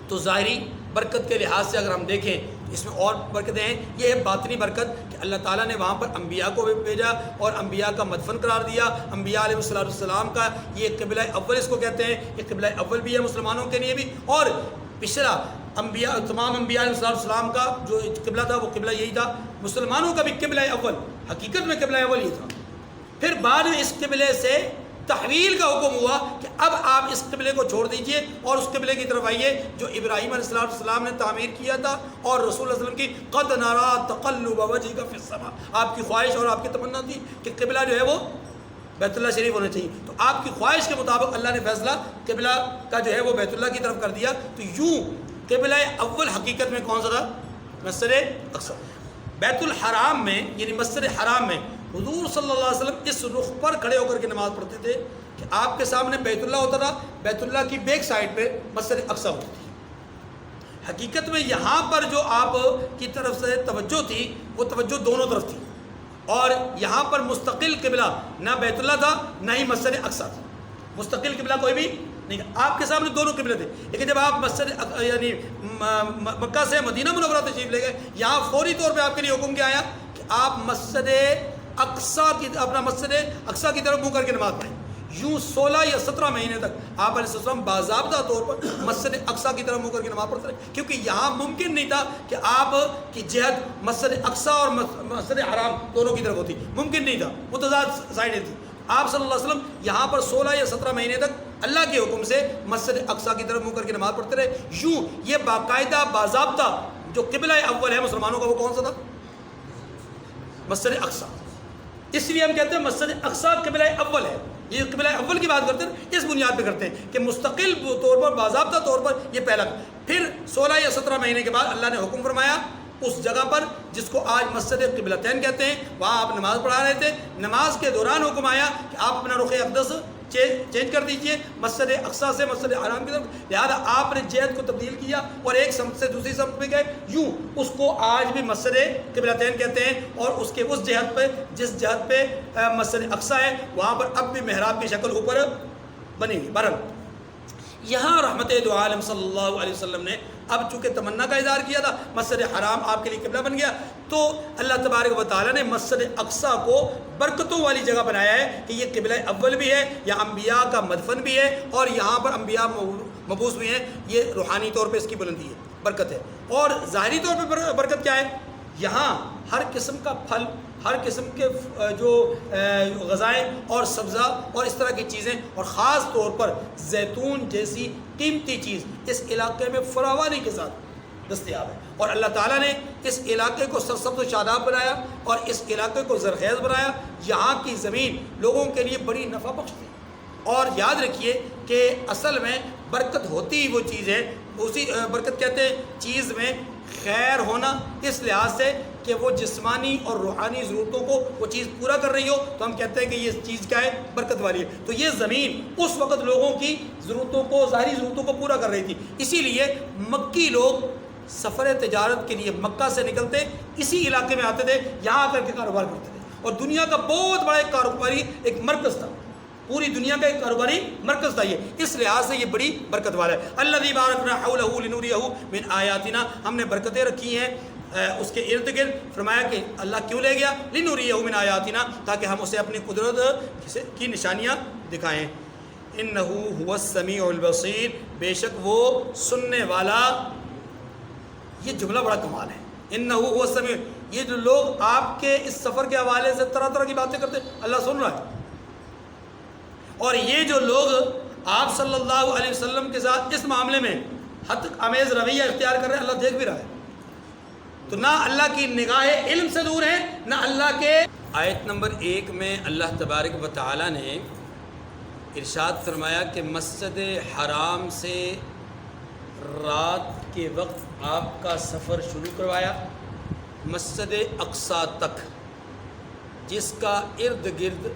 تو ظاہری برکت کے لحاظ سے اگر ہم دیکھیں تو اس میں اور برکتیں ہیں. یہ ہے باطنی برکت کہ اللہ تعالیٰ نے وہاں پر انبیاء کو بھیجا اور انبیاء کا مدفن قرار دیا. انبیاء علیہ السلام کا یہ قبلہ اول اس کو کہتے ہیں. یہ قبلہ اول بھی ہے مسلمانوں کے لیے بھی، اور پچھلا انبیاء، تمام انبیاء علیہ السلام کا جو قبلہ تھا وہ قبلہ یہی تھا. مسلمانوں کا بھی قبلہ اول، حقیقت میں قبلہ اول یہ تھا. پھر بعد میں اس قبلے سے تحویل کا حکم ہوا کہ اب آپ اس قبلے کو چھوڑ دیجئے اور اس قبلے کی طرف آئیے جو ابراہیم علیہ السلام نے تعمیر کیا تھا، اور رسول اللہ علیہ وسلم کی قد نرا تقلب وجهک فی السماء، آپ کی خواہش اور آپ کی تمنا تھی کہ قبلہ جو ہے وہ بیت اللہ شریف ہونا چاہیے. تو آپ کی خواہش کے مطابق اللہ نے فیصلہ قبلہ کا جو ہے وہ بیت اللہ کی طرف کر دیا. تو یوں قبلہ اول حقیقت میں کون سا تھا؟ مسجد اقصی. بیت الحرام میں، یعنی مسجد حرام میں حضور صلی اللہ علیہ وسلم اس رخ پر کھڑے ہو کر کے نماز پڑھتے تھے کہ آپ کے سامنے بیت اللہ ہوتا تھا، بیت اللہ کی بیک سائڈ پہ مسجد اقصی ہوتی تھی۔ حقیقت میں یہاں پر جو آپ کی طرف سے توجہ تھی وہ توجہ دونوں طرف تھی، اور یہاں پر مستقل قبلہ نہ بیت اللہ تھا نہ ہی مسجد اقصی تھا، مستقل قبلہ کوئی بھی نہیں، آپ کے سامنے دونوں قبلے تھے۔ لیکن جب آپ مسجد یعنی مکہ سے مدینہ منورہ تشریف لے گئے، یہاں فوری طور پہ آپ کے لیے حکم کیا آیا کہ آپ مسجد اقصی کی طرف منہ کر کے نماز پڑھیں۔ یوں 16 یا 17 مہینے تک آپ علیہ السلام باضابطہ طور پر مسجد اقصی کی طرف منہ کر کے نماز پڑھتے رہے، کیونکہ یہاں ممکن نہیں تھا کہ آپ کی جہت مسجد اقصی اور مسجد حرام دونوں کی طرف ہوتی، ممکن نہیں تھا، متضاد سائڈیں تھی۔ آپ صلی اللہ علیہ وسلم یہاں پر 16 یا 17 مہینے تک اللہ کے حکم سے مسجد اقصی کی طرف منہ کر کے نماز پڑھتے رہے۔ یوں یہ باقاعدہ باضابطہ جو قبلہ اول ہے مسلمانوں کا وہ کون سا تھا؟ مسجد اقصی۔ اس لیے ہم کہتے ہیں مسجد اقصی قبلہ اول ہے۔ یہ قبلہ اول کی بات کرتے ہیں اس بنیاد پہ کرتے ہیں کہ مستقل طور پر باضابطہ طور پر یہ پہلا، پھر 16 یا 17 مہینے کے بعد اللہ نے حکم فرمایا اس جگہ پر جس کو آج مسجد قبلتین کہتے ہیں، وہاں آپ نماز پڑھا رہے تھے، نماز کے دوران حکم آیا کہ آپ اپنا رخ اقدس چینج کر دیجئے مسجد اقصی سے مسجد حرام کی طرف، لہذا آپ نے جہت کو تبدیل کیا اور ایک سمت سے دوسری سمت پہ گئے۔ یوں اس کو آج بھی مسجد قبلتین کہتے ہیں، اور اس کے اس جہت پہ جس جہت پہ مسجد اقصی ہے وہاں پر اب بھی محراب کی شکل اوپر بنی ہوئی۔ برحال یہاں رحمت دو عالم صلی اللہ علیہ وسلم نے اب چونکہ تمنا کا اظہار کیا تھا، مسجد حرام آپ کے لیے قبلہ بن گیا، تو اللہ تبارک و تعالیٰ نے مسجد اقصی کو برکتوں والی جگہ بنایا ہے کہ یہ قبلہ اول بھی ہے، یا انبیاء کا مدفن بھی ہے، اور یہاں پر انبیاء مبعوث بھی ہیں، یہ روحانی طور پہ اس کی بلندی ہے، برکت ہے۔ اور ظاہری طور پہ برکت کیا ہے؟ یہاں ہر قسم کا پھل، ہر قسم کے جو غذائیں اور سبزہ اور اس طرح کی چیزیں، اور خاص طور پر زیتون جیسی قیمتی چیز اس علاقے میں فراوانی کے ساتھ دستیاب ہے، اور اللہ تعالیٰ نے اس علاقے کو سرسبز و شاداب بنایا اور اس علاقے کو زرخیز بنایا۔ یہاں کی زمین لوگوں کے لیے بڑی نفع بخش تھی، اور یاد رکھیے کہ اصل میں برکت ہوتی وہ چیز ہے، اسی برکت کہتے ہیں چیز میں خیر ہونا، اس لحاظ سے کہ وہ جسمانی اور روحانی ضرورتوں کو وہ چیز پورا کر رہی ہو تو ہم کہتے ہیں کہ یہ چیز کیا ہے؟ برکت والی ہے۔ تو یہ زمین اس وقت لوگوں کی ضرورتوں کو، ظاہری ضرورتوں کو پورا کر رہی تھی، اسی لیے مکی لوگ سفر تجارت کے لیے مکہ سے نکلتے اسی علاقے میں آتے تھے، یہاں آ کر کے کاروبار کرتے تھے، اور دنیا کا بہت بڑا ایک کاروباری ایک مرکز تھا، پوری دنیا کا ایک کاروباری مرکز تھا یہ، اس لحاظ سے یہ بڑی برکت والا ہے۔ الذی بارکنا حولہ لنریہ من آیاتنا، ہم نے برکتیں رکھی ہیں اس کے ارد گرد۔ فرمایا کہ اللہ کیوں لے گیا؟ لنریہ من آیاتنا، تاکہ ہم اسے اپنی قدرت کی نشانیاں دکھائیں۔ انہ هو السمیع البصیر، بے شک وہ سننے والا، یہ جملہ بڑا کمال ہے، انہ هو السمیع۔ یہ جو لوگ آپ کے اس سفر کے حوالے سے طرح طرح کی باتیں کرتے ہیں، اللہ سن رہا ہے، اور یہ جو لوگ آپ صلی اللہ علیہ وسلم کے ساتھ اس معاملے میں حد آمیز رویہ اختیار کر رہے ہیں، اللہ دیکھ بھی رہا ہے، تو نہ اللہ کی نگاہ علم سے دور ہے نہ اللہ کے۔ آیت نمبر 1 میں اللہ تبارک و تعالیٰ نے ارشاد فرمایا کہ مسجد حرام سے رات کے وقت آپ کا سفر شروع کروایا مسجد اقصی تک، جس کا ارد گرد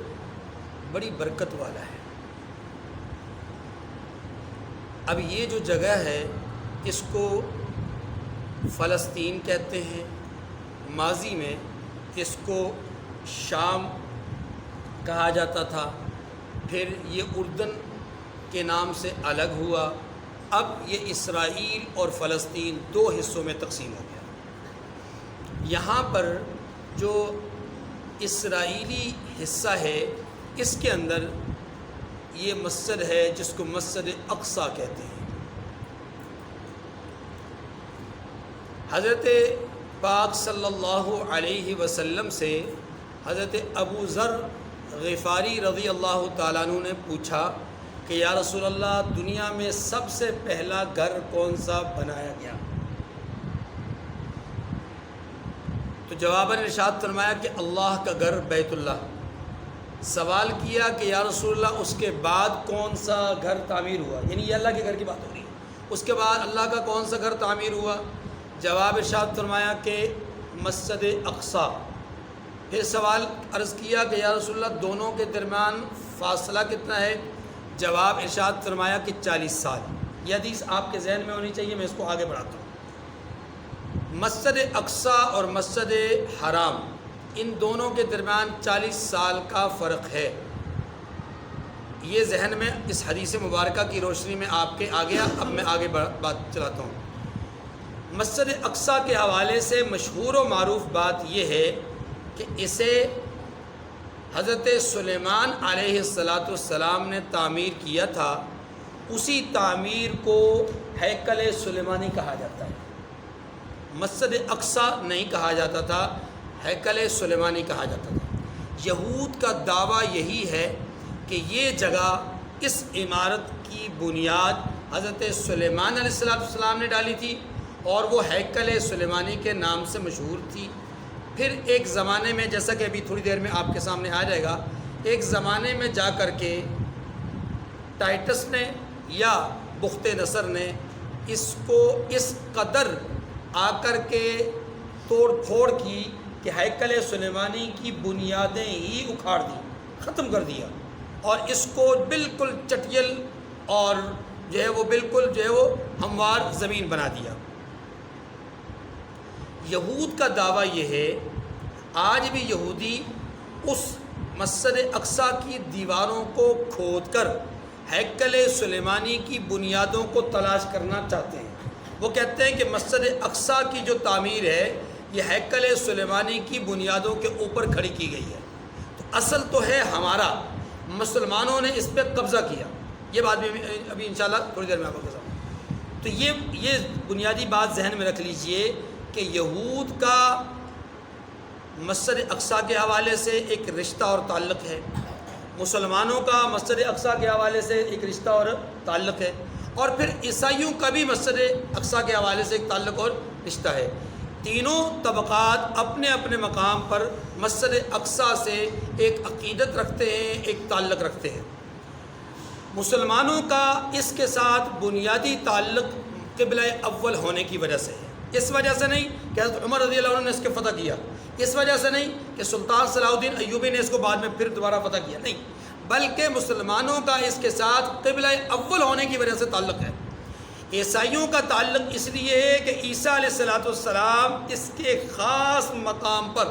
بڑی برکت والا ہے۔ اب یہ جو جگہ ہے اس کو فلسطین کہتے ہیں، ماضی میں اس کو شام کہا جاتا تھا، پھر یہ اردن کے نام سے الگ ہوا، اب یہ اسرائیل اور فلسطین 2 حصوں میں تقسیم ہو گیا۔ یہاں پر جو اسرائیلی حصہ ہے اس کے اندر یہ مسجد ہے جس کو مسجد اقصی کہتے ہیں۔ حضرت پاک صلی اللہ علیہ وسلم سے حضرت ابو ذر غفاری رضی اللہ تعالیٰ عنہ نے پوچھا کہ یا رسول اللہ، دنیا میں سب سے پہلا گھر کون سا بنایا گیا؟ تو جواباً ارشاد فرمایا کہ اللہ کا گھر بیت اللہ۔ سوال کیا کہ یا رسول اللہ اس کے بعد کون سا گھر تعمیر ہوا؟ یعنی یہ اللہ کے گھر کی بات ہو رہی ہے، اس کے بعد اللہ کا کون سا گھر تعمیر ہوا؟ جواب ارشاد فرمایا کہ مسجد اقصی۔ پھر سوال عرض کیا کہ یا رسول اللہ دونوں کے درمیان فاصلہ کتنا ہے؟ جواب ارشاد فرمایا کہ 40 سال۔ یہ حدیث آپ کے ذہن میں ہونی چاہیے، میں اس کو آگے بڑھاتا ہوں۔ مسجد اقصی اور مسجد حرام ان دونوں کے درمیان 40 سال کا فرق ہے۔ یہ ذہن میں اس حدیث مبارکہ کی روشنی میں آپ کے آ گیا۔ اب میں آگے بات چلاتا ہوں۔ مسجد اقصی کے حوالے سے مشہور و معروف بات یہ ہے کہ اسے حضرت سلیمان علیہ السلام نے تعمیر کیا تھا۔ اسی تعمیر کو ہیکل سلیمانی کہا جاتا ہے۔ مسجد اقصی نہیں کہا جاتا تھا، ہیکل سلیمانی کہا جاتا تھا۔ یہود کا دعویٰ یہی ہے کہ یہ جگہ، اس عمارت کی بنیاد حضرت سلیمان علیہ السلام نے ڈالی تھی اور وہ ہیکل سلیمانی کے نام سے مشہور تھی۔ پھر ایک زمانے میں، جیسا کہ ابھی تھوڑی دیر میں آپ کے سامنے آ جائے گا، ایک زمانے میں جا کر کے ٹائٹس نے یا بخت نصر نے اس کو اس قدر آ کر کے توڑ پھوڑ کی کہ ہیکل سلیمانی کی بنیادیں ہی اکھاڑ دی، ختم کر دیا، اور اس کو بالکل چٹیل اور جو ہے وہ بالکل جو ہے وہ ہموار زمین بنا دیا۔ یہود کا دعویٰ یہ ہے، آج بھی یہودی اس مسجد اقصی کی دیواروں کو کھود کر ہیکل سلیمانی کی بنیادوں کو تلاش کرنا چاہتے ہیں۔ وہ کہتے ہیں کہ مسجد اقصی کی جو تعمیر ہے یہ ہیکل سلیمانی کی بنیادوں کے اوپر کھڑی کی گئی ہے، تو اصل تو ہے ہمارا، مسلمانوں نے اس پہ قبضہ کیا۔ یہ بات بھی ابھی انشاءاللہ تھوڑی دیر میں آپ کو بتاؤں۔ تو یہ بنیادی بات ذہن میں رکھ لیجئے کہ یہود کا مسجد اقصی کے حوالے سے ایک رشتہ اور تعلق ہے، مسلمانوں کا مسجد اقصی کے حوالے سے ایک رشتہ اور تعلق ہے، اور پھر عیسائیوں کا بھی مسجد اقصی کے حوالے سے ایک تعلق اور رشتہ ہے۔ تینوں طبقات اپنے اپنے مقام پر مسجد اقصی سے ایک عقیدت رکھتے ہیں، ایک تعلق رکھتے ہیں۔ مسلمانوں کا اس کے ساتھ بنیادی تعلق قبلہ اول ہونے کی وجہ سے ہے۔ اس وجہ سے نہیں کہ حضرت عمر رضی اللہ عنہ نے اس کے فتح کیا، اس وجہ سے نہیں کہ سلطان صلاح الدین ایوبی نے اس کو بعد میں پھر دوبارہ فتح کیا، نہیں، بلکہ مسلمانوں کا اس کے ساتھ قبلہ اول ہونے کی وجہ سے تعلق ہے۔ عیسائیوں کا تعلق اس لیے ہے کہ عیسیٰ علیہ السلام اس کے خاص مقام پر،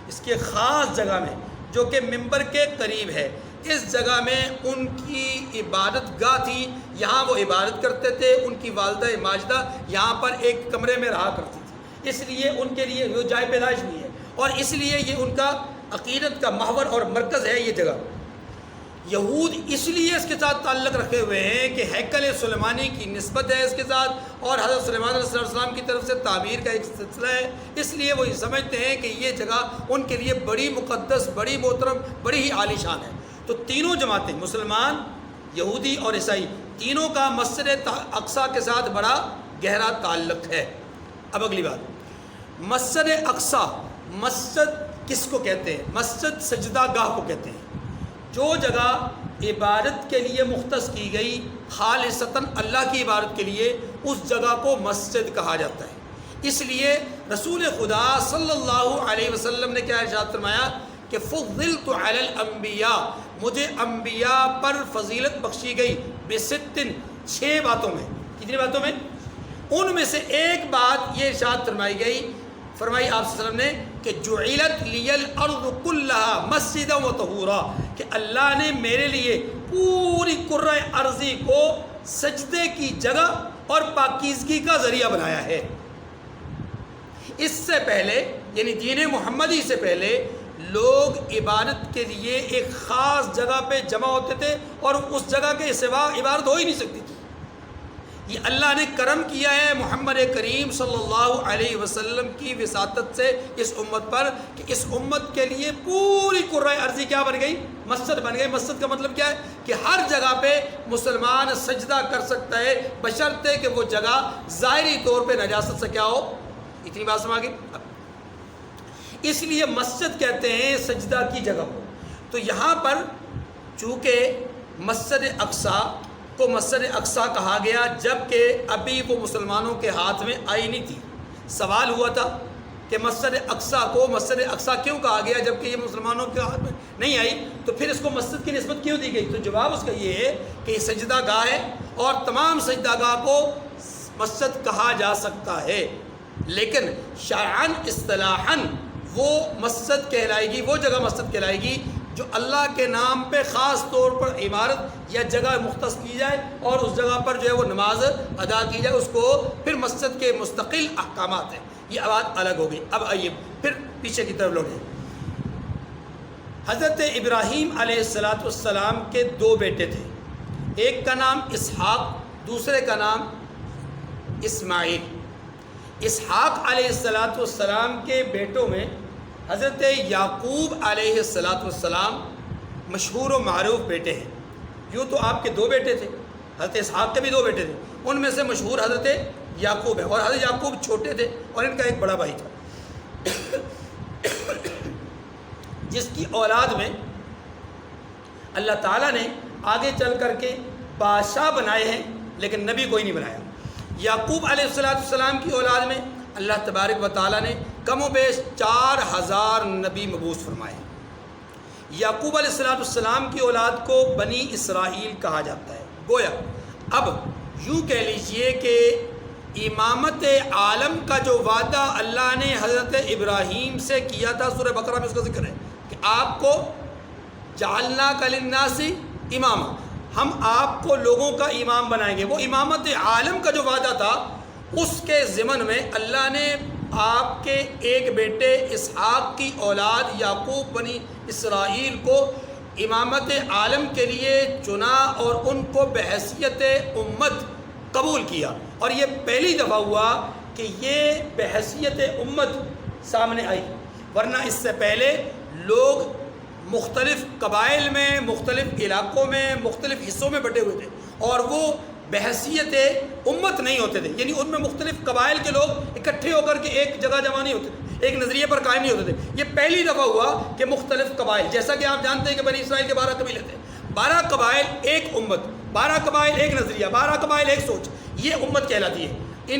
اس کے خاص جگہ میں جو کہ منبر کے قریب ہے، اس جگہ میں ان کی عبادت گاہ تھی، یہاں وہ عبادت کرتے تھے، ان کی والدہ ماجدہ یہاں پر ایک کمرے میں رہا کرتی تھی، اس لیے ان کے لیے وہ جائے پیدائش بھی ہے، اور اس لیے یہ ان کا عقیدت کا محور اور مرکز ہے یہ جگہ۔ یہود اس لیے اس کے ساتھ تعلق رکھے ہوئے ہیں کہ ہیکل سلیمانی کی نسبت ہے اس کے ساتھ، اور حضرت سلیمان علیہ السلام کی طرف سے تعمیر کا ایک سلسلہ ہے، اس لیے وہ سمجھتے ہیں کہ یہ جگہ ان کے لیے بڑی مقدس، بڑی محترم، بڑی ہی عالی شان ہے۔ تو تینوں جماعتیں، مسلمان، یہودی اور عیسائی، تینوں کا مسجد اقصی کے ساتھ بڑا گہرا تعلق ہے۔ اب اگلی بات، مسجد اقصی، مسجد کس کو کہتے ہیں؟ مسجد سجدہ گاہ کو کہتے ہیں، جو جگہ عبادت کے لیے مختص کی گئی، خالصتاً اللہ کی عبادت کے لیے، اس جگہ کو مسجد کہا جاتا ہے۔ اس لیے رسول خدا صلی اللہ علیہ وسلم نے کیا ارشاد فرمایا کہ فضلت علی الانبیاء، مجھے انبیاء پر فضیلت بخشی گئی بستن، 6 باتوں میں۔ کتنی باتوں میں؟ ان میں سے ایک بات یہ ارشاد فرمائی گئی، فرمائی آپ صلی اللہ علیہ وسلم نے کہ جعلت لی الارض کلھا مسجدا وطہورا، کہ اللہ نے میرے لیے پوری کرۂ ارضی کو سجدے کی جگہ اور پاکیزگی کا ذریعہ بنایا ہے۔ اس سے پہلے، یعنی دین محمدی سے پہلے، لوگ عبادت کے لیے ایک خاص جگہ پہ جمع ہوتے تھے اور اس جگہ کے سوا عبادت ہو ہی نہیں سکتی تھی۔ یہ اللہ نے کرم کیا ہے محمد کریم صلی اللہ علیہ وسلم کی وساطت سے اس امت پر، کہ اس امت کے لیے پوری کرۂ ارضی کیا بن گئی؟ مسجد بن گئی۔ مسجد کا مطلب کیا ہے؟ کہ ہر جگہ پہ مسلمان سجدہ کر سکتا ہے، بشرطے کہ وہ جگہ ظاہری طور پہ نجاست سے کیا ہو۔ اتنی بات سمجھ گئی؟ اس لیے مسجد کہتے ہیں سجدہ کی جگہ کو۔ تو یہاں پر چونکہ مسجد اقصی کو مسجد اقصی کہا گیا جب کہ ابھی وہ مسلمانوں کے ہاتھ میں آئی نہیں تھی۔ سوال ہوا تھا کہ مسجد اقصیٰ کو مسجد اقصیٰ کیوں کہا گیا جبکہ یہ مسلمانوں کے ہاتھ میں نہیں آئی، تو پھر اس کو مسجد کی نسبت کیوں دی گئی؟ تو جواب اس کا یہ ہے کہ یہ سجدہ گاہ ہے اور تمام سجدہ گاہ کو مسجد کہا جا سکتا ہے، لیکن شرعاً اصطلاحاً وہ مسجد کہلائے گی، وہ جگہ مسجد کہلائے گی جو اللہ کے نام پہ خاص طور پر عمارت یا جگہ مختص کی جائے اور اس جگہ پر جو ہے وہ نماز ادا کی جائے، اس کو پھر مسجد کے مستقل احکامات ہیں۔ یہ بات الگ ہو گئی۔ اب آئیے پھر پیچھے کی طرف لوٹیں۔ حضرت ابراہیم علیہ السلام کے دو بیٹے تھے، ایک کا نام اسحاق، دوسرے کا نام اسماعیل۔ اسحاق علیہ السلام کے بیٹوں میں حضرت یعقوب علیہ السلام مشہور و معروف بیٹے ہیں۔ یوں تو آپ کے دو بیٹے تھے، حضرت اسحاق کے بھی دو بیٹے تھے، ان میں سے مشہور حضرت یعقوب ہے، اور حضرت یعقوب چھوٹے تھے اور ان کا ایک بڑا بھائی تھا جس کی اولاد میں اللہ تعالیٰ نے آگے چل کر کے بادشاہ بنائے ہیں لیکن نبی کوئی نہیں بنایا۔ یعقوب علیہ السلام کی اولاد میں اللہ تبارک و تعالیٰ نے کم و بیش 4000 نبی مبعوث فرمائے۔ یعقوب علیہ السلام کی اولاد کو بنی اسرائیل کہا جاتا ہے۔ گویا اب یوں کہہ لیجئے کہ امامت عالم کا جو وعدہ اللہ نے حضرت ابراہیم سے کیا تھا، سورہ بقرہ میں اس کا ذکر ہے کہ آپ کو جعلناک للناس اماما، ہم آپ کو لوگوں کا امام بنائیں گے۔ وہ امامت عالم کا جو وعدہ تھا اس کے ضمن میں اللہ نے آپ کے ایک بیٹے اسحاق کی اولاد یعقوب بنی اسرائیل کو امامت عالم کے لیے چنا اور ان کو بحیثیت امت قبول کیا، اور یہ پہلی دفعہ ہوا کہ یہ بحیثیت امت سامنے آئی، ورنہ اس سے پہلے لوگ مختلف قبائل میں، مختلف علاقوں میں، مختلف حصوں میں بٹے ہوئے تھے اور وہ بحیثیت امت نہیں ہوتے تھے، یعنی ان میں مختلف قبائل کے لوگ اکٹھے ہو کر کے ایک جگہ جمع نہیں ہوتے تھے، ایک نظریے پر قائم نہیں ہوتے تھے۔ یہ پہلی دفعہ ہوا کہ مختلف قبائل، جیسا کہ آپ جانتے ہیں کہ بنی اسرائیل کے 12 قبیلے تھے، 12 قبائل ایک امت، 12 قبائل ایک نظریہ، 12 قبائل ایک سوچ، یہ امت کہلاتی ہے۔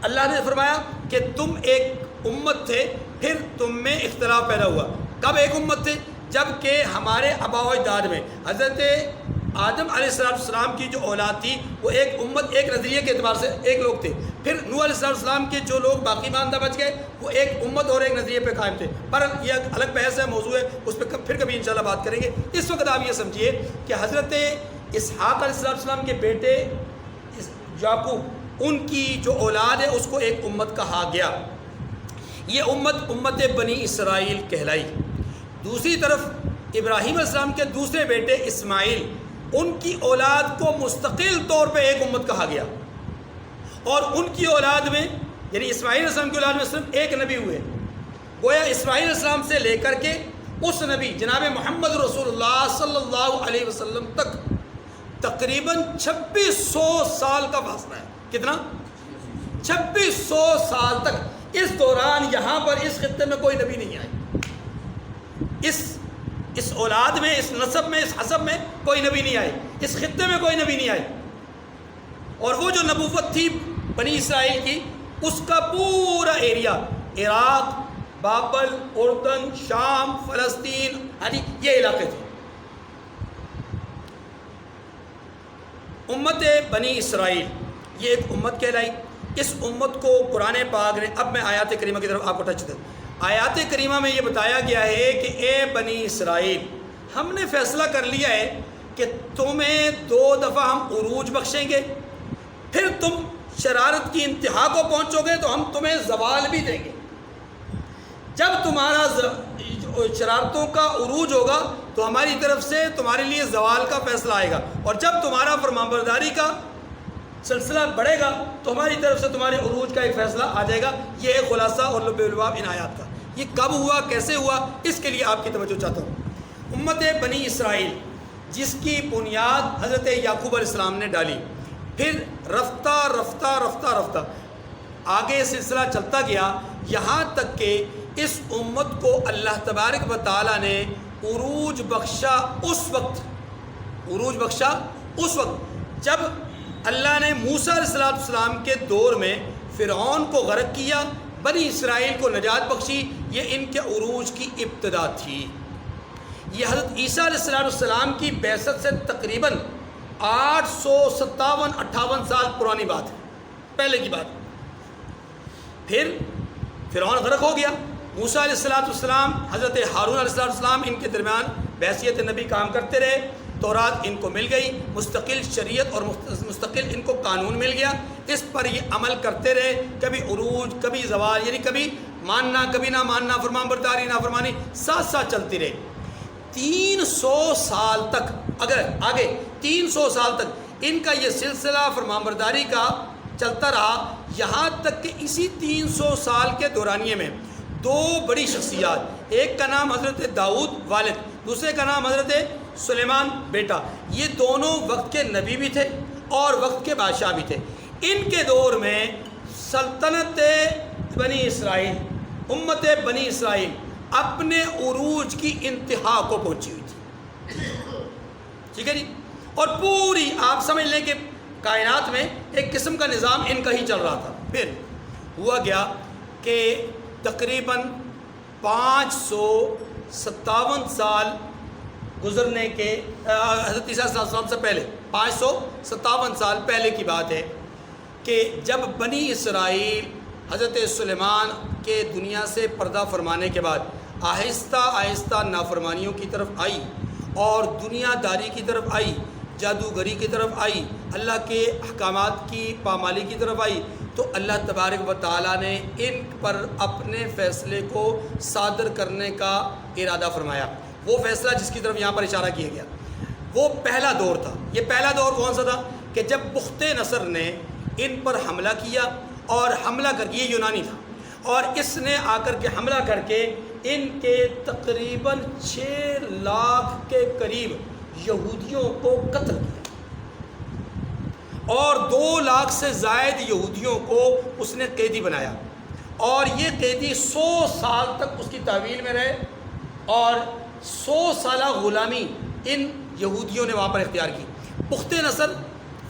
اللہ نے فرمایا کہ تم ایک امت تھے، پھر تم میں اختلاف پیدا ہوا۔ کب ایک امت تھے؟ جب کہ ہمارے آباء و اجداد میں حضرت آدم علیہ السلام کی جو اولاد تھی وہ ایک امت، ایک نظریے کے اعتبار سے ایک لوگ تھے، پھر نوح علیہ السلام کے جو لوگ باقی ماندہ بچ گئے وہ ایک امت اور ایک نظریے پہ قائم تھے۔ پر یہ الگ بحث ہے، موضوع ہے، اس پہ پھر کبھی انشاءاللہ بات کریں گے۔ اس وقت آپ یہ سمجھیے کہ حضرت اسحاق علیہ السلام کے بیٹے یعقوب، ان کی جو اولاد ہے اس کو ایک امت کہا گیا، یہ امت بنی اسرائیل کہلائی۔ دوسری طرف ابراہیم علیہ السلام کے دوسرے بیٹے اسماعیل، ان کی اولاد کو مستقل طور پہ ایک امت کہا گیا، اور ان کی اولاد میں یعنی اسماعیل علیہ السلام کی اولاد میں صرف ایک نبی ہوئے۔ گویا اسماعیل علیہ السلام سے لے کر کے اس نبی جناب محمد رسول اللہ صلی اللہ علیہ وسلم تک تقریباً 2600 سال کا فاصلہ ہے۔ کتنا؟ 2600 سال تک۔ اس دوران یہاں پر اس خطے میں کوئی نبی نہیں آئے، اس اولاد میں، اس نسب میں، اس حسب میں کوئی نبی نہیں آئے، اس خطے میں کوئی نبی نہیں آئے۔ اور وہ جو نبوت تھی بنی اسرائیل کی، اس کا پورا ایریا عراق، بابل، اردن، شام، فلسطین، یہ علاقے تھے۔ امت بنی اسرائیل یہ ایک امت کہلائی۔ اس امت کو قرآن پاک نے، اب میں آیات کریمہ کی طرف آپ کو ٹچ دوں، آیات کریمہ میں یہ بتایا گیا ہے کہ اے بنی اسرائیل، ہم نے فیصلہ کر لیا ہے کہ تمہیں 2 دفعہ ہم عروج بخشیں گے، پھر تم شرارت کی انتہا کو پہنچو گے تو ہم تمہیں زوال بھی دیں گے۔ جب تمہارا شرارتوں کا عروج ہوگا تو ہماری طرف سے تمہارے لیے زوال کا فیصلہ آئے گا، اور جب تمہارا فرمانبرداری کا سلسلہ بڑھے گا تو ہماری طرف سے تمہارے عروج کا ایک فیصلہ آ جائے گا۔ یہ ہے خلاصہ اور لب لباب ان آیات کا۔ یہ کب ہوا، کیسے ہوا، اس کے لیے آپ کی توجہ چاہتا ہوں۔ امت بنی اسرائیل جس کی بنیاد حضرت یعقوب علیہ السلام نے ڈالی، پھر رفتہ رفتہ رفتہ رفتہ آگے سلسلہ چلتا گیا، یہاں تک کہ اس امت کو اللہ تبارک و تعالیٰ نے عروج بخشا اس وقت جب اللہ نے موسیٰ علیہ السلام کے دور میں فرعون کو غرق کیا، بنی اسرائیل کو نجات بخشی، یہ ان کے عروج کی ابتدا تھی۔ یہ حضرت عیسیٰ علیہ السلام کی بعثت سے تقریباً 857-58 سال پرانی بات ہے، پہلے کی بات۔ پھر فرعون غرق ہو گیا، موسیٰ علیہ السلام، حضرت ہارون علیہ السلام ان کے درمیان بحیثیت نبی کام کرتے رہے، تورات ان کو مل گئی، مستقل شریعت اور مستقل ان کو قانون مل گیا، اس پر یہ عمل کرتے رہے، کبھی عروج کبھی زوال، یعنی کبھی ماننا کبھی نہ ماننا، فرمان برداری نافرمانی ساتھ ساتھ چلتی رہے۔ 300 سال تک، اگر آگے 300 سال تک ان کا یہ سلسلہ فرمان برداری کا چلتا رہا، یہاں تک کہ اسی 300 سال کے دورانیے میں دو بڑی شخصیات، ایک کا نام حضرت داؤد والد، دوسرے کا نام حضرت سلیمان بیٹا، یہ دونوں وقت کے نبی بھی تھے اور وقت کے بادشاہ بھی تھے۔ ان کے دور میں سلطنت بنی اسرائیل، امت بنی اسرائیل اپنے عروج کی انتہا کو پہنچی ہوئی تھی، ٹھیک ہے جی، اور پوری آپ سمجھ لیں کہ کائنات میں ایک قسم کا نظام ان کا ہی چل رہا تھا۔ پھر ہوا گیا کہ تقریباً 557 سال گزرنے کے، حضرت عیسیٰ علیہ السلام سے پہلے 557 سال پہلے کی بات ہے کہ جب بنی اسرائیل حضرت سلیمان کے دنیا سے پردہ فرمانے کے بعد آہستہ آہستہ نافرمانیوں کی طرف آئی اور دنیا داری کی طرف آئی، جادوگری کی طرف آئی، اللہ کے احکامات کی پامالی کی طرف آئی، تو اللہ تبارک و تعالیٰ نے ان پر اپنے فیصلے کو صادر کرنے کا ارادہ فرمایا۔ وہ فیصلہ جس کی طرف یہاں پر اشارہ کیا گیا وہ پہلا دور تھا۔ یہ پہلا دور کون سا تھا کہ جب بخت نصر نے ان پر حملہ کیا، اور حملہ کر کے، یہ یونانی تھا، اور اس نے آ کر کے حملہ کر کے ان کے تقریباً 6 لاکھ کے قریب یہودیوں کو قتل کیا، اور 2 لاکھ سے زائد یہودیوں کو اس نے قیدی بنایا، اور یہ قیدی 100 سال تک اس کی تحویل میں رہے، اور 100 سالہ غلامی ان یہودیوں نے وہاں پر اختیار کی۔ بخت نصر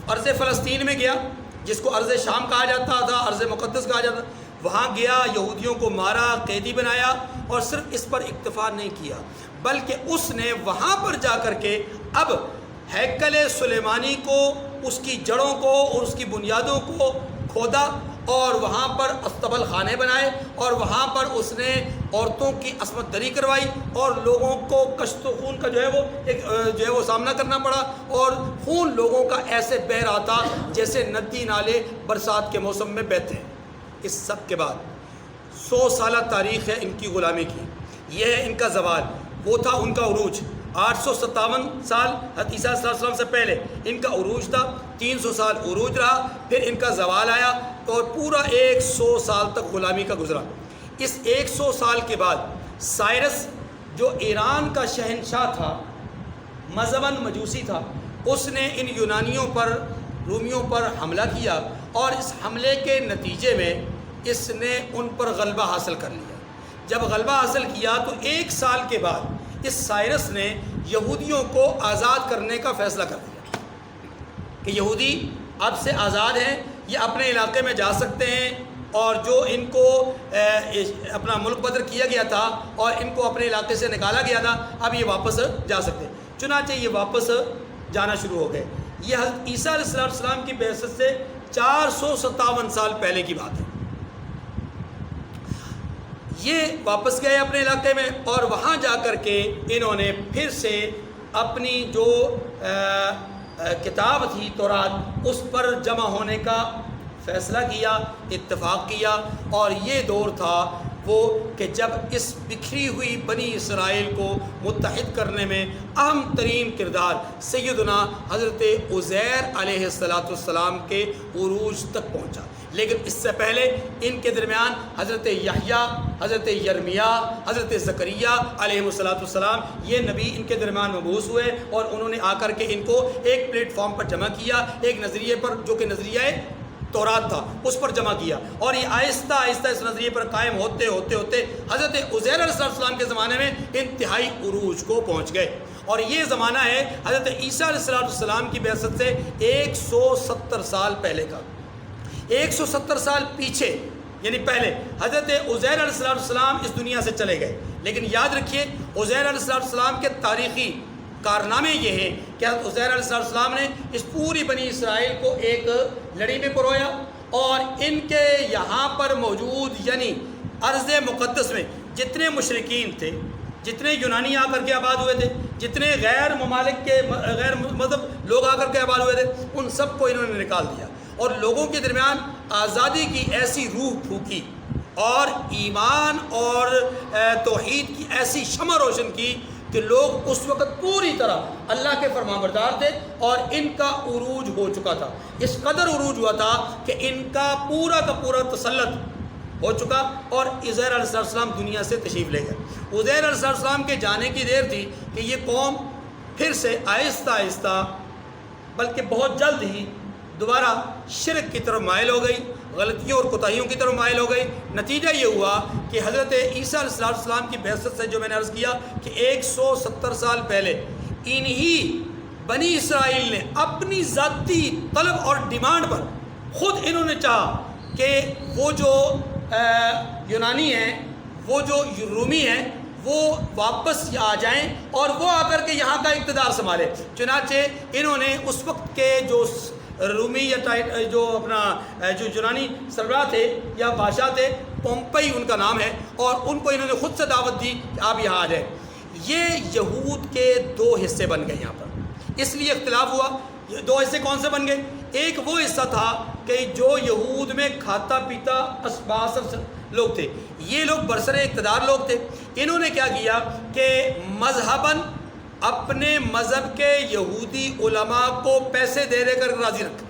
ارض فلسطین میں گیا، جس کو ارض شام کہا جاتا تھا، ارض مقدس کہا جاتا تھا، وہاں گیا، یہودیوں کو مارا، قیدی بنایا، اور صرف اس پر اکتفا نہیں کیا بلکہ اس نے وہاں پر جا کر کے اب ہیکل سلیمانی کو، اس کی جڑوں کو اور اس کی بنیادوں کو کھودا، اور وہاں پر استبل خانے بنائے، اور وہاں پر اس نے عورتوں کی عصمت دری کروائی، اور لوگوں کو کشت و خون کا جو ہے وہ سامنا کرنا پڑا، اور خون لوگوں کا ایسے بہہ رہا تھا جیسے ندی نالے برسات کے موسم میں بہتے ہیں۔ اس سب کے بعد 100 سالہ تاریخ ہے ان کی غلامی کی، یہ ہے ان کا زوال، وہ تھا ان کا عروج۔ 857 سال حضرت عیسیٰ علیہ السلام سے پہلے ان کا عروج تھا، 300 سال عروج رہا، پھر ان کا زوال آیا، اور پورا 100 سال تک غلامی کا گزرا۔ اس 100 سال کے بعد سائرس جو ایران کا شہنشاہ تھا، مذہباً مجوسی تھا، اس نے ان یونانیوں پر، رومیوں پر حملہ کیا، اور اس حملے کے نتیجے میں اس نے ان پر غلبہ حاصل کر لیا۔ جب غلبہ حاصل کیا تو 1 سال کے بعد اس سائرس نے یہودیوں کو آزاد کرنے کا فیصلہ کر دیا کہ یہودی اب سے آزاد ہیں، یہ اپنے علاقے میں جا سکتے ہیں، اور جو ان کو اپنا ملک بدر کیا گیا تھا اور ان کو اپنے علاقے سے نکالا گیا تھا، اب یہ واپس جا سکتے ہیں۔ چنانچہ یہ واپس جانا شروع ہو گئے۔ یہ حضرت عیسیٰ علیہ السلام کی بعثت سے 457 سال پہلے کی بات ہے۔ یہ واپس گئے اپنے علاقے میں، اور وہاں جا کر کے انہوں نے پھر سے اپنی جو کتاب تھی تورات، اس پر جمع ہونے کا فیصلہ کیا، اتفاق کیا، اور یہ دور تھا وہ کہ جب اس بکھری ہوئی بنی اسرائیل کو متحد کرنے میں اہم ترین کردار سیدنا حضرت عزیر علیہ السلام کے عروج تک پہنچا۔ لیکن اس سے پہلے ان کے درمیان حضرت یحییٰ، حضرت یرمیاء، حضرت زکریا علیہ السلام، یہ نبی ان کے درمیان مبعوث ہوئے، اور انہوں نے آ کر کے ان کو ایک پلیٹ فارم پر جمع کیا، ایک نظریے پر جو کہ نظریہ تورات تھا اس پر جمع کیا، اور یہ آہستہ آہستہ اس نظریے پر قائم ہوتے ہوتے ہوتے حضرت عزیر علیہ السلام کے زمانے میں انتہائی عروج کو پہنچ گئے۔ اور یہ زمانہ ہے حضرت عیسیٰ علیہ السلام کی بعثت سے 170 سال پہلے کا۔ 170 سال پیچھے یعنی پہلے حضرت عزیر علیہ السلام اس دنیا سے چلے گئے، لیکن یاد رکھیے عزیر علیہ السلام کے تاریخی کارنامے یہ ہیں کہ حضرت عزیر علیہ السلام نے اس پوری بنی اسرائیل کو ایک لڑی میں پرویا، اور ان کے یہاں پر موجود یعنی ارض مقدس میں جتنے مشرکین تھے، جتنے یونانی آ کر کے آباد ہوئے تھے، جتنے غیر ممالک کے غیر مذہب لوگ آ کر کے آباد ہوئے تھے، ان سب کو انہوں نے نکال دیا اور لوگوں کے درمیان آزادی کی ایسی روح پھونکی اور ایمان اور توحید کی ایسی شمع روشن کی کہ لوگ اس وقت پوری طرح اللہ کے فرمانبردار تھے اور ان کا عروج ہو چکا تھا۔ اس قدر عروج ہوا تھا کہ ان کا پورا تسلط ہو چکا، اور عزیر علیہ السلام دنیا سے تشریف لے گئے۔ عزیر علیہ السلام کے جانے کی دیر تھی کہ یہ قوم پھر سے آہستہ آہستہ بلکہ بہت جلد ہی دوبارہ شرک کی طرف مائل ہو گئی، غلطیوں اور کوتاہیوں کی طرف مائل ہو گئی۔ نتیجہ یہ ہوا کہ حضرت عیسیٰ علیہ السلام کی بعثت سے، جو میں نے عرض کیا کہ 170 سال پہلے انہی بنی اسرائیل نے اپنی ذاتی طلب اور ڈیمانڈ پر خود انہوں نے چاہا کہ وہ جو یونانی ہیں، وہ جو رومی ہیں، وہ واپس آ جائیں اور وہ آ کر کے یہاں کا اقتدار سنبھالے۔ چنانچہ انہوں نے اس وقت کے جو رومی یا جو جو یونانی سربراہ تھے یا بادشاہ تھے، پومپئی ان کا نام ہے، اور ان کو انہوں نے خود سے دعوت دی کہ آپ یہاں آ جائیں۔ یہ یہود کے دو حصے بن گئے یہاں پر، اس لیے اختلاف ہوا۔ دو حصے کون سے بن گئے؟ ایک وہ حصہ تھا کہ جو یہود میں کھاتا پیتا بااثر لوگ تھے، یہ لوگ برسر اقتدار لوگ تھے۔ انہوں نے کیا کیا کہ مذہباً اپنے مذہب کے یہودی علماء کو پیسے دے کر راضی رکھا،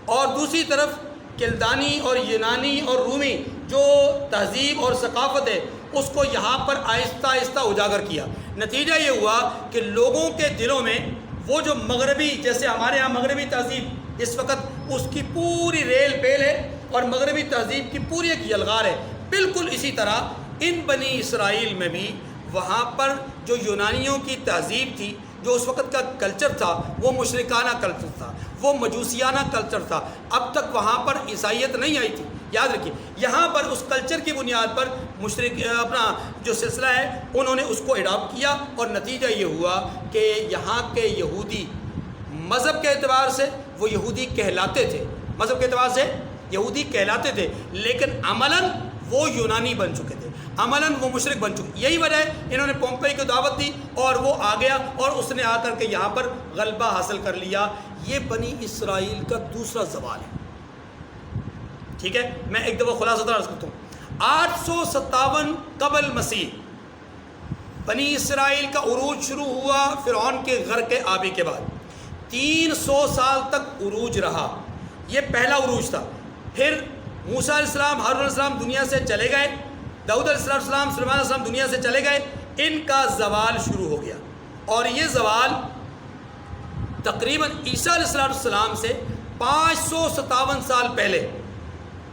اور دوسری طرف کلدانی اور یونانی اور رومی جو تہذیب اور ثقافت ہے اس کو یہاں پر آہستہ آہستہ اجاگر کیا۔ نتیجہ یہ ہوا کہ لوگوں کے دلوں میں وہ جو مغربی، جیسے ہمارے ہاں مغربی تہذیب اس وقت اس کی پوری ریل پیل ہے اور مغربی تہذیب کی پوری ایک یلغار ہے، بالکل اسی طرح ان بنی اسرائیل میں بھی وہاں پر جو یونانیوں کی تہذیب تھی، جو اس وقت کا کلچر تھا، وہ مشرکانہ کلچر تھا، وہ مجوسیانہ کلچر تھا۔ اب تک وہاں پر عیسائیت نہیں آئی تھی، یاد رکھیے۔ یہاں پر اس کلچر کی بنیاد پر مشرک اپنا جو سلسلہ ہے انہوں نے اس کو اڈاپٹ کیا، اور نتیجہ یہ ہوا کہ یہاں کے یہودی مذہب کے اعتبار سے وہ یہودی کہلاتے تھے، مذہب کے اعتبار سے یہودی کہلاتے تھے، لیکن عملاً وہ یونانی بن چکے تھے، عملاً وہ مشرک بن چکے۔ یہی وجہ ہے انہوں نے پومپئی کو دعوت دی اور وہ آ گیا اور اس نے آ کر کے یہاں پر غلبہ حاصل کر لیا۔ یہ بنی اسرائیل کا دوسرا زوال ہے، ٹھیک ہے۔ میں ایک دفعہ خلاصہ عرض کرتا ہوں۔ 857 قبل مسیح بنی اسرائیل کا عروج شروع ہوا فرعون کے غرق آبی کے بعد، 300 سال تک عروج رہا، یہ پہلا عروج تھا۔ پھر موسیٰ علیہ السلام، ہارون علیہ السلام دنیا سے چلے گئے، داؤد علیہ السلام، سلیمان علیہ السلام دنیا سے چلے گئے، ان کا زوال شروع ہو گیا، اور یہ زوال تقریباً عیسیٰ علیہ السلام سے 557 سال پہلے،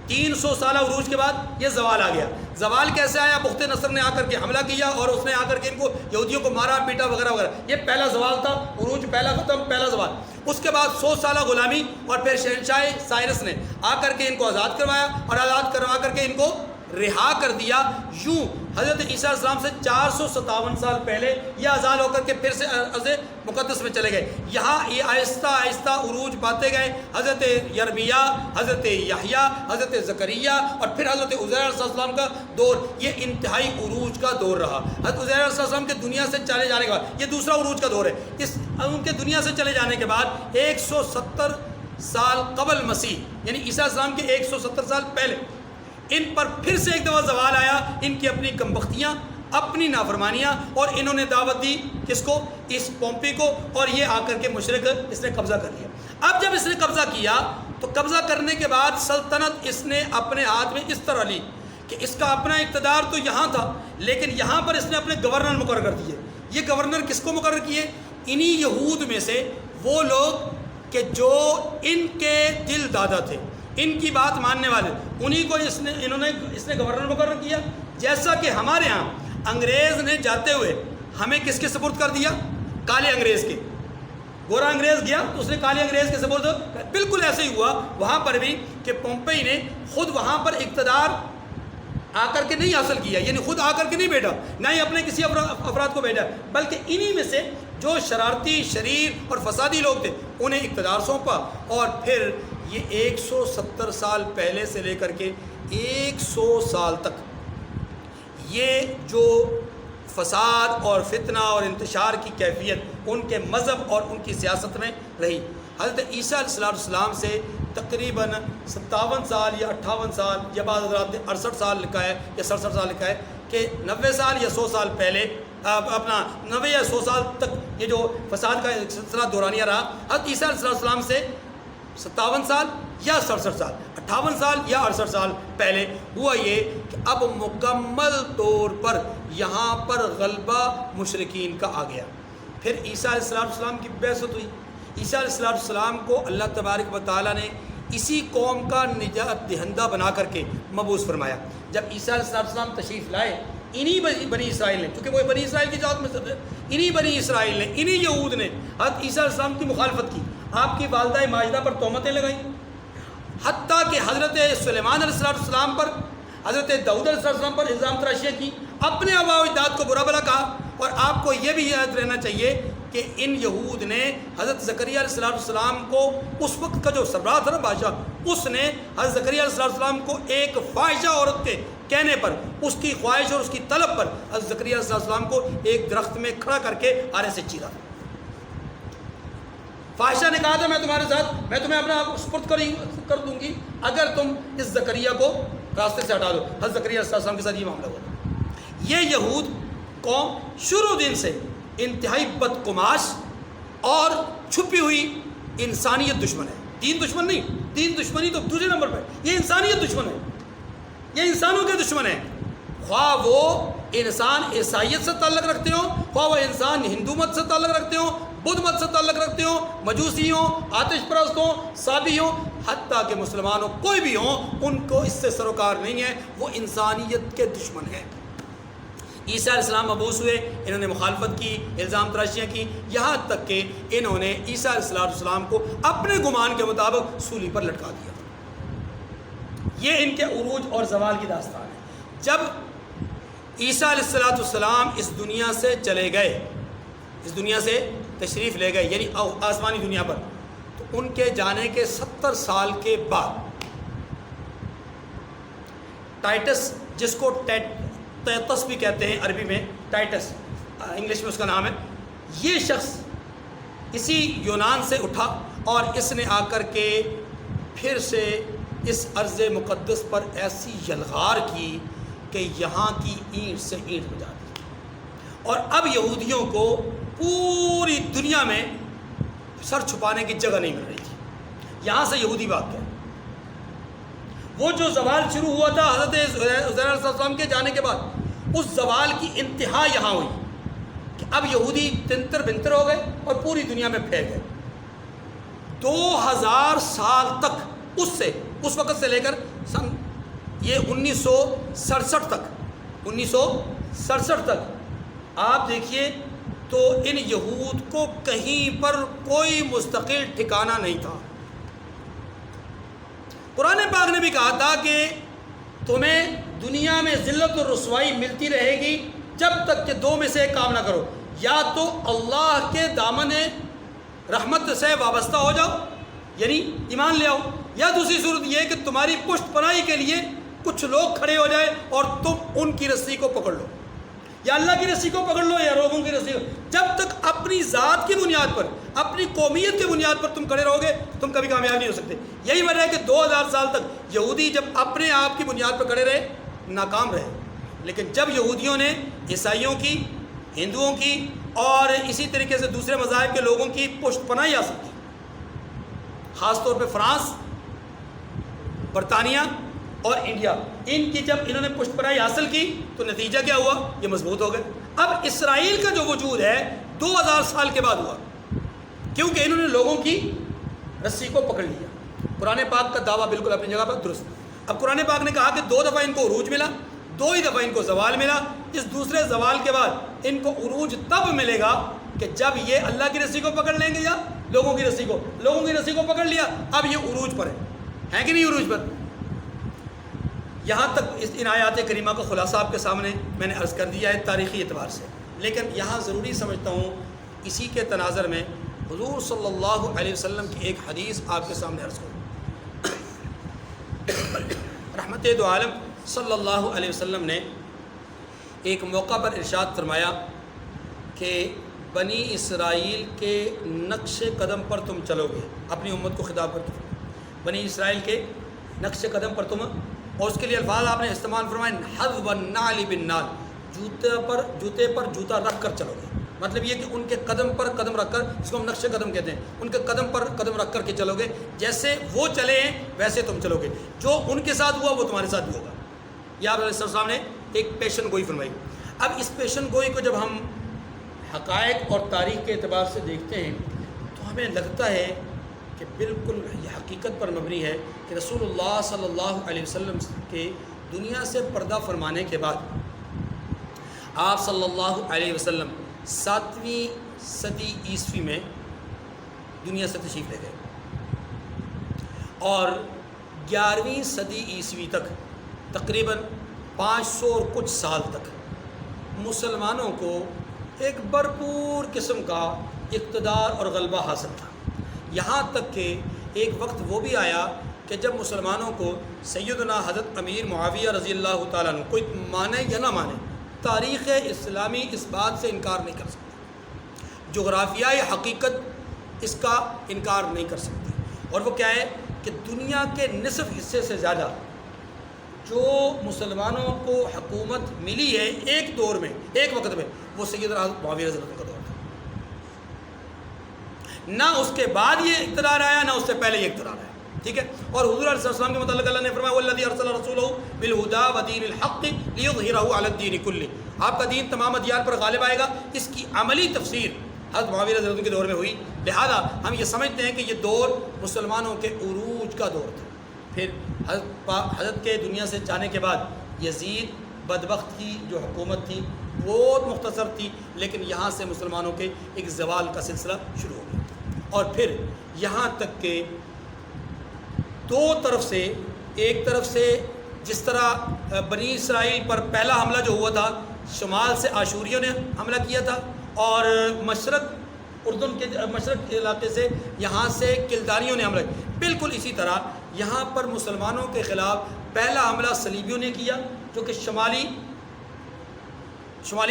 300 سالہ عروج کے بعد یہ زوال آ گیا۔ زوال کیسے آیا؟ بخت نصر نے آ کر کے حملہ کیا اور اس نے آ کر کے ان کو یہودیوں کو مارا پیٹا وغیرہ وغیرہ، یہ پہلا زوال تھا، عروج پہلا ختم، پہلا زوال۔ اس کے بعد 100 سالہ غلامی، اور پھر شہنشاہ سائرس نے آ کر کے ان کو آزاد کروایا، اور آزاد کروا کر کے ان کو رہا کر دیا۔ یوں حضرت عیسیٰ علیہ السلام سے 457 سال پہلے یہ آزاد ہو کر کے پھر سے ارض مقدس میں چلے گئے۔ یہاں یہ آہستہ آہستہ عروج پاتے گئے، حضرت یرمیہ، حضرت یحییٰ، حضرت زکریا، اور پھر حضرت عزیر علیہ السلام کا دور، یہ انتہائی عروج کا دور رہا۔ حضرت عزیر علیہ السلام کے دنیا سے چلے جانے کے بعد یہ دوسرا عروج کا دور ہے۔ ان کے دنیا سے چلے جانے کے بعد 170 سال قبل مسیح، یعنی عیسیٰ علیہ السلام کے 170 سال پہلے، ان پر پھر سے ایک دفعہ زوال آیا، ان کی اپنی کمبختیاں، اپنی نافرمانیاں، اور انہوں نے دعوت دی کس کو؟ اس پومپی کو، اور یہ آ کر کے مشرک اس نے قبضہ کر لیا۔ اب جب اس نے قبضہ کیا تو قبضہ کرنے کے بعد سلطنت اس نے اپنے ہاتھ میں اس طرح لی کہ اس کا اپنا اقتدار تو یہاں تھا، لیکن یہاں پر اس نے اپنے گورنر مقرر کر دیے۔ یہ گورنر کس کو مقرر کیے؟ انہی یہود میں سے وہ لوگ کہ جو ان کے دل دادا تھے، ان کی بات ماننے والے، انہی کو اس نے گورنر مقرر کیا۔ جیسا کہ ہمارے ہاں انگریز نے جاتے ہوئے ہمیں کس کے سپرد کر دیا؟ کالے انگریز کے۔ گورا انگریز گیا تو اس نے کالے انگریز کے سپرد، بالکل ایسے ہی ہوا وہاں پر بھی کہ پومپئی نے خود وہاں پر اقتدار آ کر کے نہیں حاصل کیا، یعنی خود آ کر کے نہیں بیٹھا، نہ ہی اپنے کسی افراد کو بیٹھا، بلکہ انہی میں سے جو شرارتی، شریر اور فسادی لوگ تھے انہیں اقتدار سونپا، اور پھر یہ 170 سال پہلے سے لے کر کے 100 سال تک یہ جو فساد اور فتنہ اور انتشار کی کیفیت ان کے مذہب اور ان کی سیاست میں رہی۔ حضرت عیسیٰ علیہ السلام سے تقریباً 57 سال یا 58 سال یا بعض حضرات نے 68 سال لکھا ہے یا 67 سال لکھا ہے کہ 90 سال یا 100 سال پہلے اپنا 90 یا 100 سال تک یہ جو فساد کا سلسلہ دورانیہ رہا۔ حضرت عیسیٰ علیہ السلام سے 57 سال یا 67 سال، 58 سال یا 68 سال پہلے ہوا یہ کہ اب مکمل طور پر یہاں پر غلبہ مشرکین کا آ گیا۔ پھر عیسیٰ علیہ السلام کی بعثت ہوئی۔ عیسیٰ علیہ السلام کو اللہ تبارک و تعالیٰ نے اسی قوم کا نجات دہندہ بنا کر کے مبعوث فرمایا۔ جب عیسیٰ علیہ السلام تشریف لائے، انہی بنی اسرائیل نے، چونکہ وہ بنی اسرائیل کی ذات میں سب ہے، انہی بنی اسرائیل نے، انہی یہود نے حضرت عیسیٰ علیہ السلام کی مخالفت کی، آپ کی والدہ ماجدہ پر تہمتیں لگائیں، حتیٰ کہ حضرت سلیمان علیہ السلام پر، حضرت داؤد علیہ السلام پر الزام تراشیاں کی، اپنے آباء و اجداد کو برا بھلا کہا۔ اور آپ کو یہ بھی یاد رہنا چاہیے کہ ان یہود نے حضرت زکریا علیہ السلام کو، اس وقت کا جو سربراہ تھا نا بادشاہ، اس نے حضرت زکریا علیہ السلام کو ایک فاحشہ عورت کے کہنے پر، اس کی خواہش اور اس کی طلب پر حضرت زکریا علیہ السلام کو ایک درخت میں کھڑا کر کے آرے سے چیرا۔ فاحشہ نے کہا تھا میں تمہارے ساتھ، میں تمہیں اپنا آپ سپرد کر دوں گی اگر تم اس زکریا کو راستے سے ہٹا دو۔ حضرت زکریا علیہ السلام کے ساتھ یہ معاملہ ہوا۔ یہ یہود قوم شروع دن سے انتہائی بدقماش اور چھپی ہوئی انسانیت دشمن ہے۔ دین دشمن نہیں، دین دشمنی تو دوسرے نمبر پہ، یہ انسانیت دشمن ہے، یہ انسانوں کے دشمن ہیں، خواہ وہ انسان عیسائیت سے تعلق رکھتے ہوں، خواہ وہ انسان ہندو مت سے تعلق رکھتے ہوں، بدھ مت سے تعلق رکھتے ہوں، مجوسی ہوں، آتش پرست ہوں، سابی ہوں، حتیٰ کہ مسلمان ہوں، کوئی بھی ہوں، ان کو اس سے سروکار نہیں ہے، وہ انسانیت کے دشمن ہیں۔ عیسیٰ علیہ السلام مبعوث ہوئے، انہوں نے مخالفت کی، الزام تراشیاں کی، یہاں تک کہ انہوں نے عیسیٰ علیہ السلام کو اپنے گمان کے مطابق سولی پر لٹکا دیا۔ یہ ان کے عروج اور زوال کی داستان ہے۔ جب عیسیٰ علیہ السلام اس دنیا سے چلے گئے، اس دنیا سے تشریف لے گئے، یعنی آسمانی دنیا پر، تو ان کے جانے کے 70 سال کے بعد ٹائٹس، جس کو ٹائٹس بھی کہتے ہیں عربی میں، ٹائٹس انگلش میں اس کا نام ہے، یہ شخص اسی یونان سے اٹھا اور اس نے آ کر کے پھر سے اس ارض مقدس پر ایسی یلغار کی کہ یہاں کی اینٹ سے اینٹ بجا دی، اور اب یہودیوں کو پوری دنیا میں سر چھپانے کی جگہ نہیں مل رہی تھی، یہاں سے یہودی بھاگ گئے۔ وہ جو زوال شروع ہوا تھا حضرت عزیر علیہ السلام کے جانے کے بعد، اس زوال کی انتہا یہاں ہوئی کہ اب یہودی تنتر بنتر ہو گئے اور پوری دنیا میں پھیل گئے۔ 2000 سال تک اس وقت سے لے کر سن یہ 1967 تک آپ دیکھیے تو ان یہود کو کہیں پر کوئی مستقل ٹھکانہ نہیں تھا۔ قرآن پاک نے بھی کہا تھا کہ تمہیں دنیا میں ذلت و رسوائی ملتی رہے گی جب تک کہ دو میں سے ایک کام نہ کرو، یا تو اللہ کے دامن رحمت سے وابستہ ہو جاؤ، یعنی ایمان لے آؤ، یا دوسری صورت یہ کہ تمہاری پشت پناہی کے لیے کچھ لوگ کھڑے ہو جائے اور تم ان کی رسی کو پکڑ لو، یا اللہ کی رسی کو پکڑ لو یا لوگوں کی رسی کو۔ جب تک اپنی ذات کی بنیاد پر، اپنی قومیت کی بنیاد پر تم کھڑے رہو گے، تم کبھی کامیاب نہیں ہو سکتے۔ یہی وجہ ہے کہ 2000 سال تک یہودی جب اپنے آپ کی بنیاد پر کھڑے رہے، ناکام رہے، لیکن جب یہودیوں نے عیسائیوں کی، ہندوؤں کی اور اسی طریقے سے دوسرے مذاہب کے لوگوں کی پشت پناہی حاصل کی، خاص طور پہ فرانس، برطانیہ اور انڈیا، ان کی جب انہوں نے پشت پناہی حاصل کی تو نتیجہ کیا ہوا؟ یہ مضبوط ہو گئے۔ اب اسرائیل کا جو وجود ہے 2000 سال کے بعد ہوا، کیونکہ انہوں نے لوگوں کی رسی کو پکڑ لیا۔ قرآن پاک کا دعویٰ بالکل اپنی جگہ پر درست۔ اب قرآن پاک نے کہا کہ 2 دفعہ ان کو عروج ملا، 2 ہی دفعہ ان کو زوال ملا۔ اس دوسرے زوال کے بعد ان کو عروج تب ملے گا کہ جب یہ اللہ کی رسی کو پکڑ لیں گے یا لوگوں کی رسی کو پکڑ لیا، اب یہ عروج پر ہے کہ نہیں عروج پر؟ یہاں تک ان آیات کریمہ کا خلاصہ آپ کے سامنے میں نے عرض کر دیا ہے تاریخی اعتبار سے، لیکن یہاں ضروری سمجھتا ہوں اسی کے تناظر میں حضور صلی اللہ علیہ وسلم کی ایک حدیث آپ کے سامنے عرض کروں۔ رحمت دو عالم صلی اللہ علیہ وسلم نے ایک موقع پر ارشاد فرمایا کہ بنی اسرائیل کے نقش قدم پر تم چلو گے، اپنی امت کو خطاب کر کے بنی اسرائیل کے نقش قدم پر تم، اور اس کے لیے الفاظ آپ نے استعمال فرمائے حذو النعل بالنعل، جوتے پر جوتا رکھ کر چلو گے، مطلب یہ کہ ان کے قدم پر قدم رکھ کر، جس کو ہم نقش قدم کہتے ہیں، ان کے قدم پر قدم رکھ کر کے چلو گے، جیسے وہ چلے ہیں ویسے تم چلو گے، جو ان کے ساتھ ہوا وہ تمہارے ساتھ بھی ہوگا۔ یہ آپ علیہ السلام نے ایک پیشن گوئی فرمائی۔ اب اس پیشن گوئی کو جب ہم حقائق اور تاریخ کے اعتبار سے دیکھتے ہیں تو ہمیں لگتا ہے کہ بالکل یہ حقیقت پر مبنی ہے کہ رسول اللہ صلی اللہ علیہ وسلم کے دنیا سے پردہ فرمانے کے بعد آپ صلی اللہ علیہ وسلم 7ویں صدی عیسوی میں دنیا سے تشریف لے گئے، اور 11ویں صدی عیسوی تک تقریباً 500 اور کچھ سال تک مسلمانوں کو ایک بھرپور قسم کا اقتدار اور غلبہ حاصل تھا، یہاں تک کہ ایک وقت وہ بھی آیا کہ جب مسلمانوں کو سیدنا حضرت امیر معاویہ رضی اللہ تعالیٰ عنہ کوئی مانے یا نہ مانے، تاریخ اسلامی اس بات سے انکار نہیں کر سکتی، جغرافیائی حقیقت اس کا انکار نہیں کر سکتی، اور وہ کیا ہے کہ دنیا کے نصف حصے سے زیادہ جو مسلمانوں کو حکومت ملی ہے ایک دور میں، ایک وقت میں، وہ سیدنا حضرت معاویہ رضی اللہ عنہ کا دور تھا۔ نہ اس کے بعد یہ اقتدار آیا، نہ اس سے پہلے یہ اقتدار آیا، ٹھیک ہے۔ اور حضور علیہ السلام کے متعلق اللہ نے فرمایا والذی ارسل رسولہ بالہدی ودین الحق لیظہرہ علی الدین کلہ، آپ کا دین تمام ادیان پر غالب آئے گا، اس کی عملی تفسیر حضرت معاویہ رضی اللہ عنہ کے دور میں ہوئی، لہذا ہم یہ سمجھتے ہیں کہ یہ دور مسلمانوں کے عروج کا دور تھا۔ پھر حضرت کے دنیا سے جانے کے بعد یزید بدبخت کی جو حکومت تھی بہت مختصر تھی، لیکن یہاں سے مسلمانوں کے ایک زوال کا سلسلہ شروع ہو گیا، اور پھر یہاں تک کہ دو طرف سے، ایک طرف سے جس طرح بنی اسرائیل پر پہلا حملہ جو ہوا تھا شمال سے آشوریوں نے حملہ کیا تھا، اور مشرق اردن کے مشرق کے علاقے سے یہاں سے کلدانیوں نے حملہ کیا، بالکل اسی طرح یہاں پر مسلمانوں کے خلاف پہلا حملہ صلیبیوں نے کیا جو کہ شمالی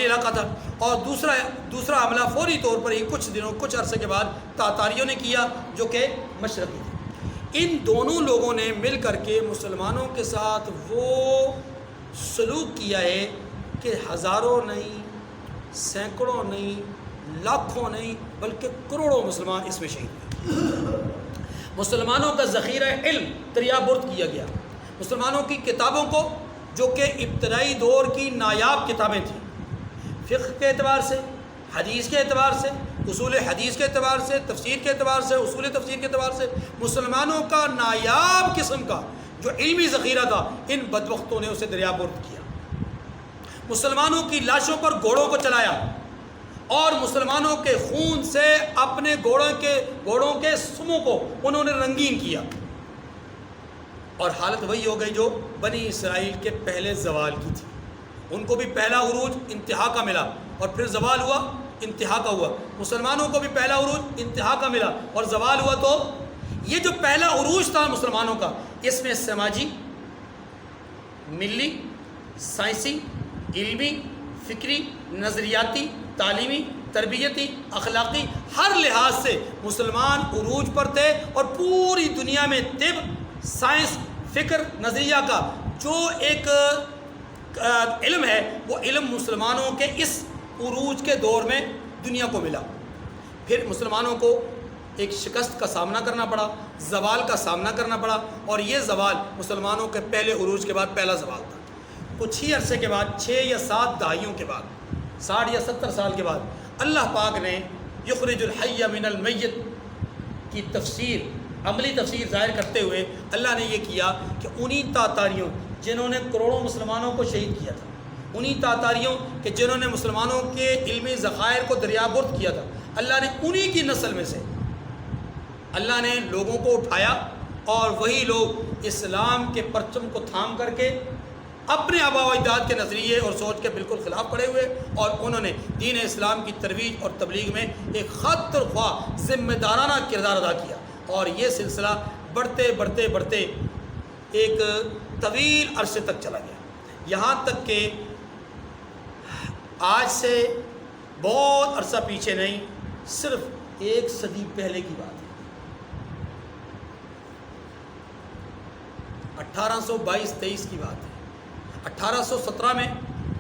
علاقہ تھا، اور دوسرا حملہ فوری طور پر ہی کچھ عرصے کے بعد تاتاریوں نے کیا جو کہ مشرقی تھے۔ ان دونوں لوگوں نے مل کر کے مسلمانوں کے ساتھ وہ سلوک کیا ہے کہ ہزاروں نہیں، سینکڑوں نہیں، لاکھوں نہیں، بلکہ کروڑوں مسلمان اس میں شہید ہوئے۔ مسلمانوں کا ذخیرہ علم دریا برد کیا گیا، مسلمانوں کی کتابوں کو جو کہ ابتدائی دور کی نایاب کتابیں تھیں، فقہ کے اعتبار سے، حدیث کے اعتبار سے، اصول حدیث کے اعتبار سے، تفسیر کے اعتبار سے، اصول تفسیر کے اعتبار سے، مسلمانوں کا نایاب قسم کا جو علمی ذخیرہ تھا ان بدبختوں نے اسے دریا برد کیا، مسلمانوں کی لاشوں پر گھوڑوں کو چلایا، اور مسلمانوں کے خون سے اپنے گھوڑوں کے سموں کو انہوں نے رنگین کیا، اور حالت وہی ہو گئی جو بنی اسرائیل کے پہلے زوال کی تھی۔ ان کو بھی پہلا عروج انتہا کا ملا، اور پھر زوال ہوا انتہا کا ہوا، مسلمانوں کو بھی پہلا عروج انتہا کا ملا اور زوال ہوا۔ تو یہ جو پہلا عروج تھا مسلمانوں کا، اس میں سماجی، ملی، سائنسی، علمی، فکری، نظریاتی، تعلیمی، تربیتی، اخلاقی، ہر لحاظ سے مسلمان عروج پر تھے، اور پوری دنیا میں طب، سائنس، فکر، نظریہ کا جو ایک علم ہے وہ علم مسلمانوں کے اس عروج کے دور میں دنیا کو ملا۔ پھر مسلمانوں کو ایک شکست کا سامنا کرنا پڑا، زوال کا سامنا کرنا پڑا، اور یہ زوال مسلمانوں کے پہلے عروج کے بعد پہلا زوال تھا۔ کچھ ہی عرصے کے بعد، 6 یا 7 دہائیوں کے بعد، 60 یا 70 سال کے بعد، اللہ پاک نے یخرج الحی من المیت کی تفسیر، عملی تفسیر ظاہر کرتے ہوئے اللہ نے یہ کیا کہ انہی تاتاریوں جنہوں نے کروڑوں مسلمانوں کو شہید کیا تھا، انہی تاتاریوں کہ جنہوں نے مسلمانوں کے علمی ذخائر کو دریا برد کیا تھا، اللہ نے انہی کی نسل میں سے اللہ نے لوگوں کو اٹھایا، اور وہی لوگ اسلام کے پرچم کو تھام کر کے اپنے آباء و اجداد کے نظریے اور سوچ کے بالکل خلاف پڑے ہوئے، اور انہوں نے دین اسلام کی ترویج اور تبلیغ میں ایک خاطر خواہ ذمہ دارانہ کردار ادا کیا، اور یہ سلسلہ بڑھتے بڑھتے بڑھتے ایک طویل عرصے تک چلا گیا، یہاں تک کہ آج سے بہت عرصہ پیچھے نہیں، صرف 1 صدی پہلے کی بات ہے۔ 1822-23 کی بات ہے۔ 1817 میں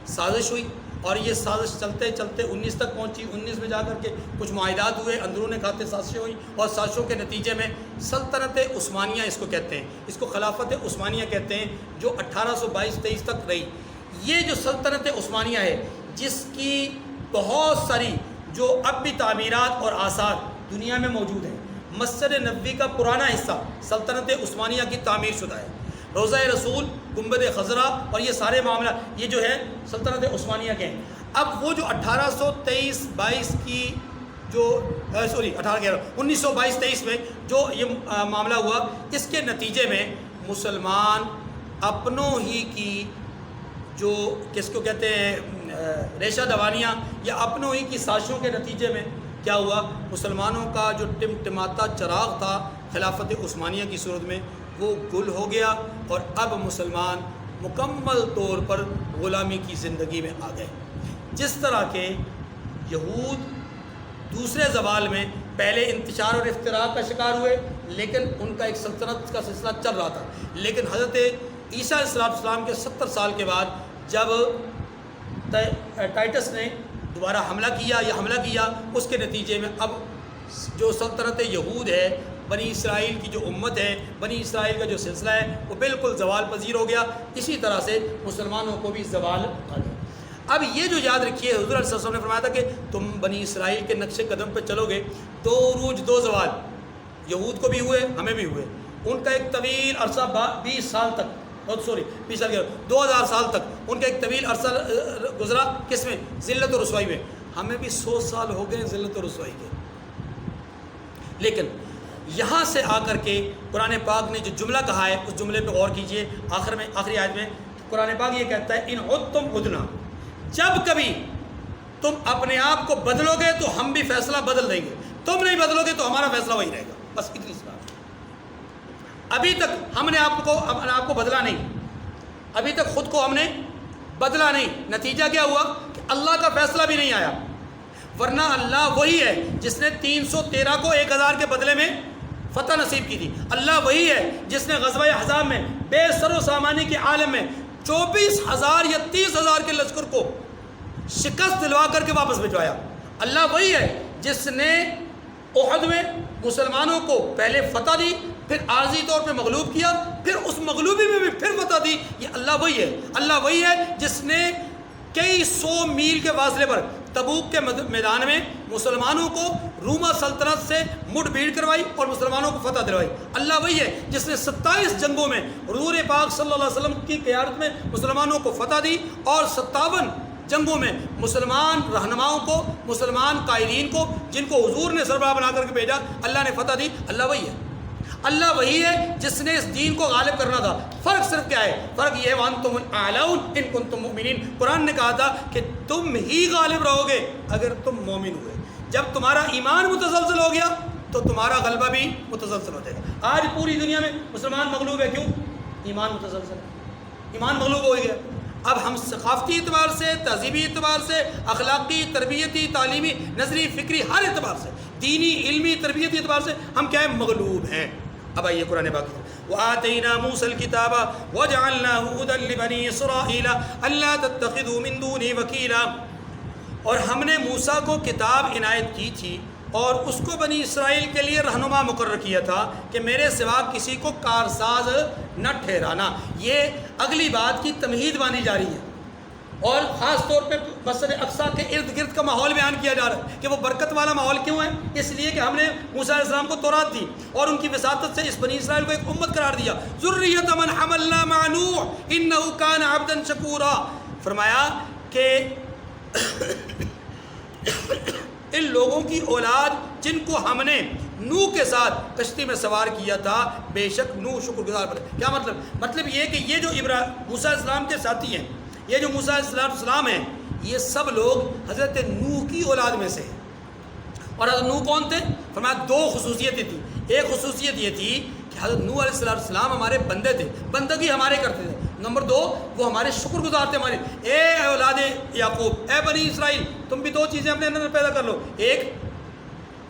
سازش ہوئی، اور یہ سازش چلتے چلتے 19 تک پہنچی۔ 19 میں جا کر کے کچھ معاہدات ہوئے، اندرون خاطر سازشیں ہوئیں، اور سازشوں کے نتیجے میں سلطنت عثمانیہ اس کو کہتے ہیں، اس کو خلافت عثمانیہ کہتے ہیں، جو 1822-23 تک رہی۔ یہ جو سلطنت عثمانیہ ہے، جس کی بہت ساری جو اب بھی تعمیرات اور آثار دنیا میں موجود ہیں، مسجد نبوی کا پرانا حصہ سلطنت عثمانیہ کی تعمیر شدہ ہے، روضہ رسول، گنبد خضرا اور یہ سارے معاملات یہ جو ہے سلطنت عثمانیہ کے ہیں۔ اب وہ جو 1823-22 کی جو 1922-23 میں جو یہ معاملہ ہوا، اس کے نتیجے میں مسلمان اپنوں ہی کی جو کس کو کہتے ہیں ریشہ دوانیاں یا اپنوں ہی کی سازشوں کے نتیجے میں کیا ہوا، مسلمانوں کا جو ٹمٹماتا چراغ تھا خلافت عثمانیہ کی صورت میں، وہ گل ہو گیا، اور اب مسلمان مکمل طور پر غلامی کی زندگی میں آ گئے۔ جس طرح کہ یہود دوسرے زوال میں پہلے انتشار اور افتراق کا شکار ہوئے، لیکن ان کا ایک سلطنت کا سلسلہ چل رہا تھا، لیکن حضرت عیسیٰ علیہ السلام کے 70 سال کے بعد جب ٹائٹس نے دوبارہ حملہ کیا، اس کے نتیجے میں اب جو سلطنت یہود ہے، بنی اسرائیل کی جو امت ہے، بنی اسرائیل کا جو سلسلہ ہے، وہ بالکل زوال پذیر ہو گیا۔ اسی طرح سے مسلمانوں کو بھی زوال آ گیا۔ اب یہ جو یاد رکھیے، حضور علیہ السلام نے فرمایا تھا کہ تم بنی اسرائیل کے نقش قدم پہ چلو گے، 2 عروج 2 زوال یہود کو بھی ہوئے، ہمیں بھی ہوئے۔ ان کا ایک طویل عرصہ 20 سال تک 20 سال 2000 سال تک ان کا ایک طویل عرصہ گزرا، کس میں؟ ذلت و رسوائی میں۔ ہمیں بھی 100 سال ہو گئے ذلت و رسوائی کے، لیکن یہاں سے آ کر کے قرآن پاک نے جو جملہ کہا ہے، اس جملے پہ غور کیجئے۔ آخری آیت میں قرآن پاک یہ کہتا ہے، ان عدتم عدنا، جب کبھی تم اپنے آپ کو بدلو گے تو ہم بھی فیصلہ بدل دیں گے، تم نہیں بدلو گے تو ہمارا فیصلہ وہی رہے گا، بس اتنی سی بات۔ ابھی تک ہم نے اپنے آپ کو بدلا نہیں، ابھی تک خود کو ہم نے بدلا نہیں، نتیجہ کیا ہوا کہ اللہ کا فیصلہ بھی نہیں آیا، ورنہ اللہ وہی ہے جس نے 313 کو 1000 کے بدلے میں فتح نصیب کی تھی، اللہ وہی ہے جس نے غزوہ احزاب میں بے سر و سامانی کے عالم میں 24,000 یا 30,000 کے لشکر کو شکست دلوا کر کے واپس بھجوایا، اللہ وہی ہے جس نے احد میں مسلمانوں کو پہلے فتح دی، پھر عارضی طور پہ مغلوب کیا، پھر اس مغلوبی میں بھی پھر فتح دی، یہ اللہ وہی ہے۔ اللہ وہی ہے جس نے کئی 100 میل کے فاصلے پر تبوک کے میدان میں مسلمانوں کو روما سلطنت سے مڑ بھیڑ کروائی اور مسلمانوں کو فتح دلوائی، اللہ وہی ہے جس نے 27 جنگوں میں حضور پاک صلی اللہ علیہ وسلم کی قیادت میں مسلمانوں کو فتح دی، اور 57 جنگوں میں مسلمان رہنماؤں کو، مسلمان قائدین کو، جن کو حضور نے سربراہ بنا کر کے بھیجا، اللہ نے فتح دی، اللہ وہی ہے۔ اللہ وہی ہے جس نے اس دین کو غالب کرنا تھا۔ فرق صرف کیا ہے؟ فرق یہ ہے وَأَنْتُمُ الْأَعْلَوْنَ إِن كُنتُم مُؤْمِنِينَ، قرآن نے کہا تھا کہ تم ہی غالب رہو گے اگر تم مومن ہوئے۔ جب تمہارا ایمان متزلزل ہو گیا تو تمہارا غلبہ بھی متزلزل ہو جائے گا۔ آج پوری دنیا میں مسلمان مغلوب ہے، کیوں؟ ایمان متزلزل ہے، ایمان مغلوب ہو گیا۔ اب ہم ثقافتی اعتبار سے، تہذیبی اعتبار سے، اخلاقی، تربیتی، تعلیمی، نظری، فکری، ہر اعتبار سے، دینی، علمی، تربیتی اعتبار سے ہم کیا ہے؟ مغلوب ہیں۔ اب آئیے قرآن پاک کی طرف، وَآتَيْنَا مُوسَى الْكِتَابَ وَجَعَلْنَاهُ هُدًى لِبَنِي إِسْرَائِيلَ أَلَّا تَتَّخِذُوا مِن دُونِي وَكِيلًا، اور ہم نے موسیٰ کو کتاب عنایت کی تھی اور اس کو بنی اسرائیل کے لیے رہنما مقرر کیا تھا کہ میرے سوا کسی کو کارساز نہ ٹھہرانا۔ یہ اگلی بات کی تمہید مانی جا رہی ہے، اور خاص طور پہ مسجد اقصیٰ کے ارد گرد کا ماحول بیان کیا جا رہا ہے کہ وہ برکت والا ماحول کیوں ہے؟ اس لیے کہ ہم نے موسیٰ علیہ السلام کو تورات دی اور ان کی وساطت سے اس بنی اسرائیل کو ایک امت قرار دیا، ذریۃ من حملنا مع نوح انہ کان عبدا شکورا۔ فرمایا کہ ان لوگوں کی اولاد جن کو ہم نے نوح کے ساتھ کشتی میں سوار کیا تھا، بے شک نوح شکر گزار بنے۔ کیا مطلب؟ مطلب یہ کہ یہ جو موسیٰ علیہ السلام کے ساتھی ہیں، یہ جو موسیٰ علیہ السلام ہیں، یہ سب لوگ حضرت نوح کی اولاد میں سے ہیں۔ اور حضرت نوح کون تھے؟ فرمایا دو خصوصیتیں تھیں۔ ایک خصوصیت یہ تھی کہ حضرت نوح علیہ السلام ہمارے بندے تھے، بندگی ہمارے کرتے تھے۔ نمبر دو، وہ ہمارے شکر گزار تھے ہمارے۔ اے اولاد یعقوب، اے بنی اسرائیل، تم بھی دو چیزیں اپنے اندر پیدا کر لو، ایک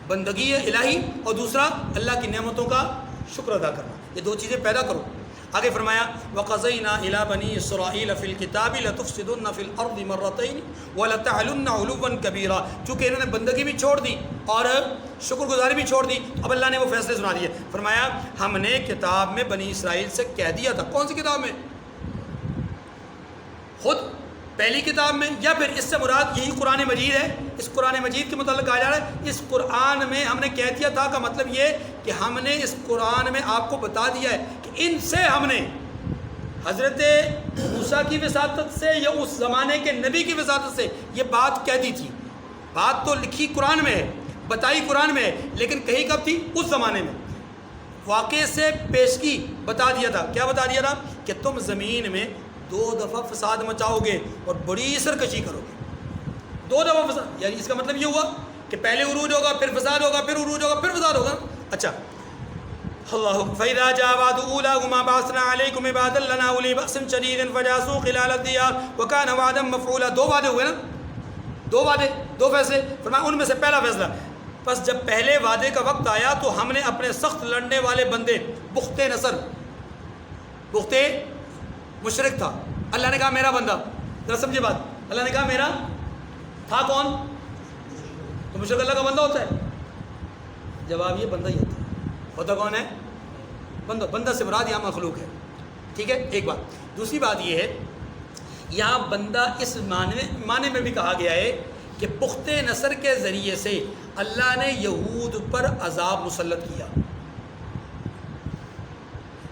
بندگی الہی اور دوسرا اللہ کی نعمتوں کا شکر ادا کرنا۔ یہ دو چیزیں پیدا کرو۔ آگے فرمایا وَقَضَيْنَا إِلَىٰ بَنِي إِسْرَائِيلَ فِي الْكِتَابِ لَتُفْسِدُنَّ فِي الْأَرْضِ مَرَّتَيْنِ وَلَتَعْلُنَّ عُلُوًّا كَبِيرًا۔ چونکہ انہوں نے بندگی بھی چھوڑ دی اور شکر گزاری بھی چھوڑ دی، اب اللہ نے وہ فیصلے سنا دیے۔ فرمایا ہم نے کتاب میں بنی اسرائیل سے کہہ دیا تھا۔ کون سی کتاب میں؟ خود پہلی کتاب میں، یا پھر اس سے مراد یہی قرآن مجید ہے؟ اس قرآن مجید کے متعلق کہا جا رہا ہے اس قرآن میں ہم نے کہہ دیا تھا کا مطلب یہ کہ ہم نے اس قرآن میں آپ کو بتا دیا ہے کہ ان سے ہم نے حضرت موسیٰ کی وساطت سے یا اس زمانے کے نبی کی وساطت سے یہ بات کہہ دی تھی۔ بات تو لکھی قرآن میں ہے، بتائی قرآن میں ہے، لیکن کہی کب تھی؟ اس زمانے میں۔ واقعے سے پیشگی بتا دیا تھا۔ کیا بتا دیا تھا؟ کہ تم زمین میں 2 دفعہ فساد مچاؤ گے اور بڑی سرکشی کرو گے۔ 2 دفعہ فساد، یعنی اس کا مطلب یہ ہوا کہ پہلے عروج ہوگا، پھر فساد ہوگا، پھر عروج ہوگا، پھر فساد ہوگا۔ اچھا، اللہ فَإِذَا جَاءَ وَعْدُ أُولَاهُمَا بَعَثْنَا عَلَيْكُمْ عِبَادًا لَنَا أُولِي بَأْسٍ شَدِيدٍ فَجَاسُوا خِلَالَ الدِّيَارِ وَكَانَ وَعْدًا مَفْعُولًا۔ 2 وعدے ہوئے نا، 2 وعدے، 2 فیصلے۔ فرمایا ان میں سے پہلا فیصلہ، بس جب پہلے وعدے کا وقت آیا تو ہم نے اپنے سخت لڑنے والے بندے بخت نصر، بخت مشرک تھا، اللہ نے کہا میرا بندہ، ذرا سمجھے بات، اللہ نے کہا میرا تھا کون؟ تو مشرک اللہ کا بندہ ہوتا ہے؟ جواب یہ بندہ ہی ہوتا ہے۔ ہوتا کون ہے؟ بندہ۔ بندہ سے مراد یہاں مخلوق ہے، ٹھیک ہے، ایک بات۔ دوسری بات یہ ہے یہاں بندہ اس معنی میں بھی کہا گیا ہے کہ بخت نصر کے ذریعے سے اللہ نے یہود پر عذاب مسلط کیا۔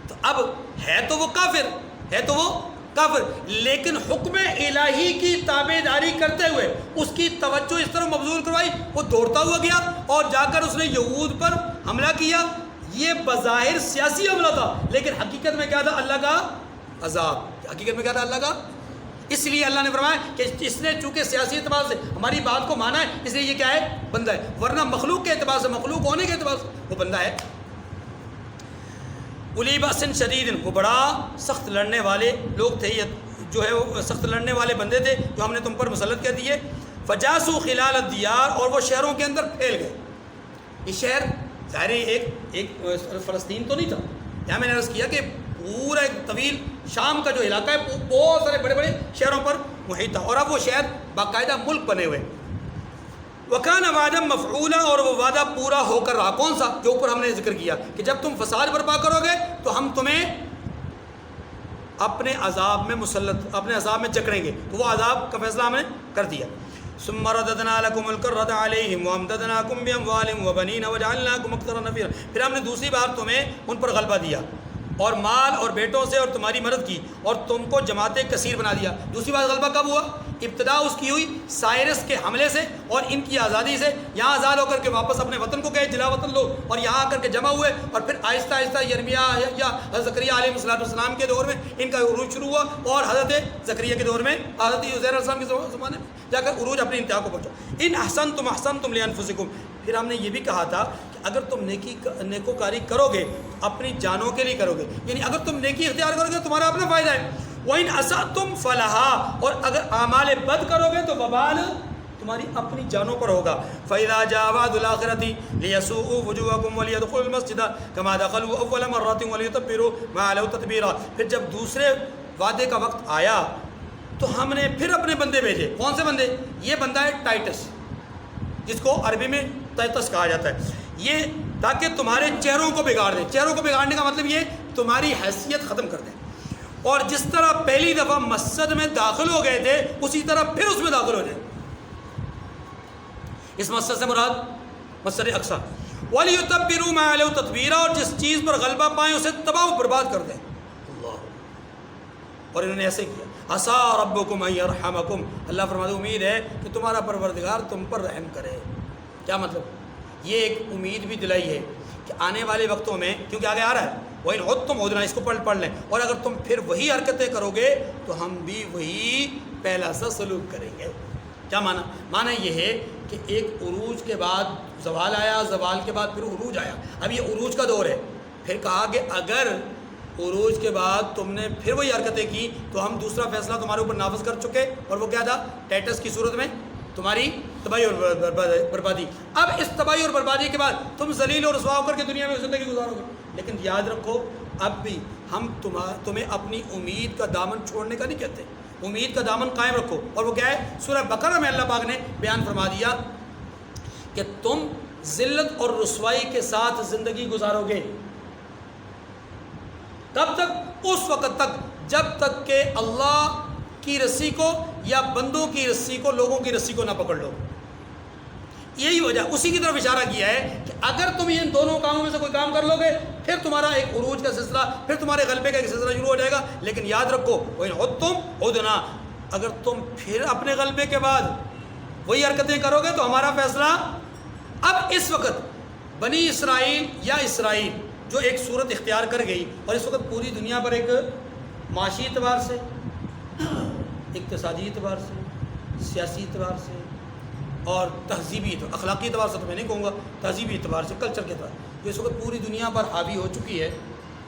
تو اب ہے تو وہ کافر، ہے تو وہ کافر، لیکن حکم الہی کی تابع داری کرتے ہوئے اس کی توجہ اس طرح مبذول کروائی، وہ دوڑتا ہوا گیا اور جا کر اس نے یہود پر حملہ کیا۔ یہ بظاہر سیاسی حملہ تھا، لیکن حقیقت میں کیا تھا؟ اللہ کا عذاب۔ حقیقت میں کیا تھا؟ اللہ کا۔ اس لیے اللہ نے فرمایا کہ اس نے چونکہ سیاسی اعتبار سے ہماری بات کو مانا ہے، اس لیے یہ کیا ہے؟ بندہ ہے، ورنہ مخلوق کے اعتبار سے، مخلوق ہونے کے اعتبار سے وہ بندہ ہے۔ اولی بأس شدید، وہ بڑا سخت لڑنے والے لوگ تھے، جو ہے وہ سخت لڑنے والے بندے تھے جو ہم نے تم پر مسلط کر دیے۔ فجاسوا خلال الدیار، اور وہ شہروں کے اندر پھیل گئے۔ یہ شہر ظاہر ایک فلسطین تو نہیں تھا، یہاں میں نے عرض کیا کہ پورا ایک طویل شام کا جو علاقہ ہے بہت سارے بڑے بڑے شہروں پر محیط تھا، اور اب وہ شہر باقاعدہ ملک بنے ہوئے۔ وَكَانَ وَعْدًا مَفْعُولًا، اور وہ وعدہ پورا ہو کر رہا۔ کون سا؟ جو اوپر ہم نے ذکر کیا کہ جب تم فساد برپا کرو گے تو ہم تمہیں اپنے عذاب میں مسلط، اپنے عذاب میں جکڑیں گے، تو وہ عذاب کا فیصلہ ہم نے کر دیا۔ ثم رددنا لكم الكرة عليهم وامددناكم بأموال وبنين وجعلناكم أكثر نفيرا، پھر ہم نے دوسری بار تمہیں ان پر غلبہ دیا اور مال اور بیٹوں سے اور تمہاری مدد کی اور تم کو جماعت کثیر بنا دیا۔ دوسری بار غلبہ کب ہوا؟ ابتدا اس کی ہوئی سائرس کے حملے سے اور ان کی آزادی سے، یہاں آزاد ہو کر کے واپس اپنے وطن کو گئے جلا وطن لوگ، اور یہاں آ کر کے جمع ہوئے، اور پھر آہستہ آہستہ یرمیا یا حضرت زکریا علیہ السلام کے دور میں ان کا عروج شروع ہوا، اور حضرت زکریا کے دور میں حضرت عزیر علیہ السلام کے زمانے میں جا کر عروج اپنی انتہا کو پہنچا۔ ان احسنتم احسنتم لانفسکم، پھر ہم نے یہ بھی کہا تھا کہ اگر تم نیکوکاری کرو گے اپنی جانوں کے لیے کرو گے، یعنی اگر تم نیکی اختیار کرو گے تمہارا اپنا فائدہ ہے۔ وَإِنْ أَسَأْتُمْ فَلَهَا، اور اگر اعمال بد کرو گے تو وبال تمہاری اپنی جانوں پر ہوگا۔ فَإِذَا جَاءَ وَعْدُ الْآخِرَةِ لِيَسُوءُوا وُجُوهَكُمْ وَلِيَدْخُلُوا الْمَسْجِدَ كَمَا دَخَلُوا أَوَّلَ مَرَّةٍ وَلِيُتَبِّرُوا مَا عَلَوْا تَتْبِيرًا، پھر جب دوسرے وعدے کا وقت آیا تو ہم نے پھر اپنے بندے بھیجے۔ کون سے بندے؟ یہ بندہ ہے ٹائٹس، جس کو عربی میں تائتس کہا جاتا ہے، یہ تاکہ تمہارے چہروں کو بگاڑ دے۔ چہروں کو بگاڑنے کا مطلب یہ تمہاری حیثیت ختم کر دے، اور جس طرح پہلی دفعہ مسجد میں داخل ہو گئے تھے اسی طرح پھر اس میں داخل ہو جائے۔ اس مسجد سے مراد مسجد اقصی۔ وَلِيُتَبِّرُوا مَا عَلَوْا تَتْبِيرًا، اور جس چیز پر غلبہ پائیں اسے تباہ و برباد کر دیں۔ اللہ، اور انہوں نے ایسے کیا۔ عَسَىٰ رَبُّكُمْ أَن يَرْحَمَكُمْ، اللہ فرماتے امید ہے کہ تمہارا پروردگار تم پر رحم کرے۔ کیا مطلب؟ یہ ایک امید بھی دلائی ہے کہ آنے والے وقتوں میں، کیونکہ آگے آ رہا ہے وَإِنْ عُدْتُمْ عُدْنَا، اس کو پڑھ لیں، اور اگر تم پھر وہی حرکتیں کرو گے تو ہم بھی وہی پہلا سا سلوک کریں گے۔ کیا معنی؟ معنی یہ ہے کہ ایک عروج کے بعد زوال آیا، زوال کے بعد پھر عروج آیا، اب یہ عروج کا دور ہے۔ پھر کہا کہ اگر عروج کے بعد تم نے پھر وہی حرکتیں کی تو ہم دوسرا فیصلہ تمہارے اوپر نافذ کر چکے، اور وہ کیا تھا؟ ٹیٹس کی صورت میں تمہاری تباہی اور بربادی۔ اب اس تباہی اور بربادی کے بعد تم ذلیل اور رسوا ہو کر کے دنیا میں زندگی گزارو گے، لیکن یاد رکھو اب بھی ہم تمہیں اپنی امید کا دامن چھوڑنے کا نہیں کہتے، امید کا دامن قائم رکھو۔ اور وہ کیا ہے؟ سورہ بقرہ میں اللہ پاک نے بیان فرما دیا کہ تم ذلت اور رسوائی کے ساتھ زندگی گزارو گے، کب تک؟ اس وقت تک جب تک کہ اللہ کی رسی کو یا بندوں کی رسی کو، لوگوں کی رسی کو نہ پکڑ لو۔ یہی وجہ، اسی کی طرف اشارہ کیا ہے کہ اگر تم ان دونوں کاموں میں سے کوئی کام کر لو گے پھر تمہارا ایک عروج کا سلسلہ، پھر تمہارے غلبے کا ایک سلسلہ شروع ہو جائے گا۔ لیکن یاد رکھو وَإِنْ عُدْتُمْ عُدْنَا، اگر تم پھر اپنے غلبے کے بعد وہی حرکتیں کرو گے تو ہمارا فیصلہ۔ اب اس وقت بنی اسرائیل یا اسرائیل جو ایک صورت اختیار کر گئی، اور اس وقت پوری دنیا پر ایک معاشی اعتبار سے، اقتصادی اعتبار سے، سیاسی اعتبار سے اور تہذیبی اعتبار، اخلاقی اعتبار سے تو میں نہیں کہوں گا، تہذیبی اعتبار سے، کلچر کے اعتبار سے، جو اس وقت پوری دنیا پر حاوی ہو چکی ہے،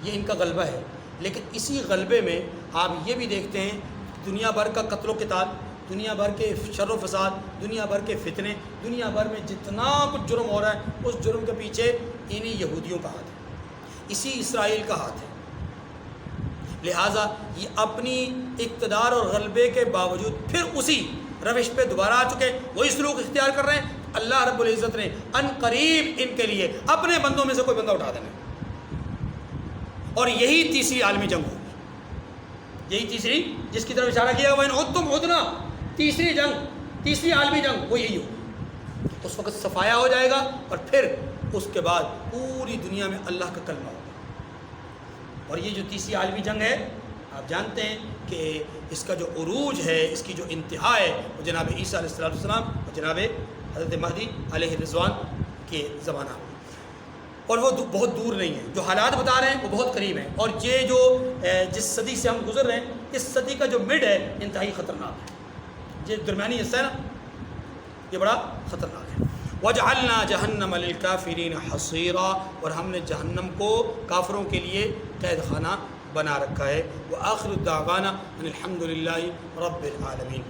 یہ ان کا غلبہ ہے۔ لیکن اسی غلبے میں آپ یہ بھی دیکھتے ہیں دنیا بھر کا قتل و قتال، دنیا بھر کے شر و فساد، دنیا بھر کے فتنے، دنیا بھر میں جتنا کچھ جرم ہو رہا ہے اس جرم کے پیچھے انہی یہودیوں کا ہاتھ ہے، اسی اسرائیل کا ہاتھ ہے۔ لہٰذا یہ اپنی اقتدار اور غلبے کے باوجود پھر اسی روش پہ دوبارہ آ چکے، وہی سلوک اختیار کر رہے ہیں۔ اللہ رب العزت نے ان قریب ان کے لیے اپنے بندوں میں سے کوئی بندہ اٹھا دینا، اور یہی تیسری عالمی جنگ ہوگی، یہی تیسری جس کی طرف اشارہ کیا وہ عُدْتُمْ عُدْنَا، تیسری جنگ، تیسری عالمی جنگ وہ یہی ہوگی۔ اس وقت صفایا ہو جائے گا، اور پھر اس کے بعد پوری دنیا میں اللہ کا کلمہ ہوگا۔ اور یہ جو تیسری عالمی جنگ ہے، آپ جانتے ہیں کہ اس کا جو عروج ہے، اس کی جو انتہا ہے، وہ جناب عیسیٰ علیہ السلام اور جناب حضرت مہدی علیہ الرضوان کے زمانہ، اور وہ بہت دور نہیں ہے۔ جو حالات بتا رہے ہیں وہ بہت قریب ہیں، اور یہ جو جس صدی سے ہم گزر رہے ہیں، اس صدی کا جو مڈ ہے انتہائی خطرناک ہے، یہ درمیانی حصہ ہے نا، یہ بڑا خطرناک ہے۔ وَجَعَلْنَا جَهَنَّمَ لِلْكَافِرِينَ حَصِيرًا، اور ہم نے جہنم کو کافروں کے لیے قید خانہ بنا رکھا ہے۔ وَآخِرُ الدَّعْوَانَا أَنِ الْحَمْدُ لِلَّهِ رَبِّ الْعَالَمِينَ۔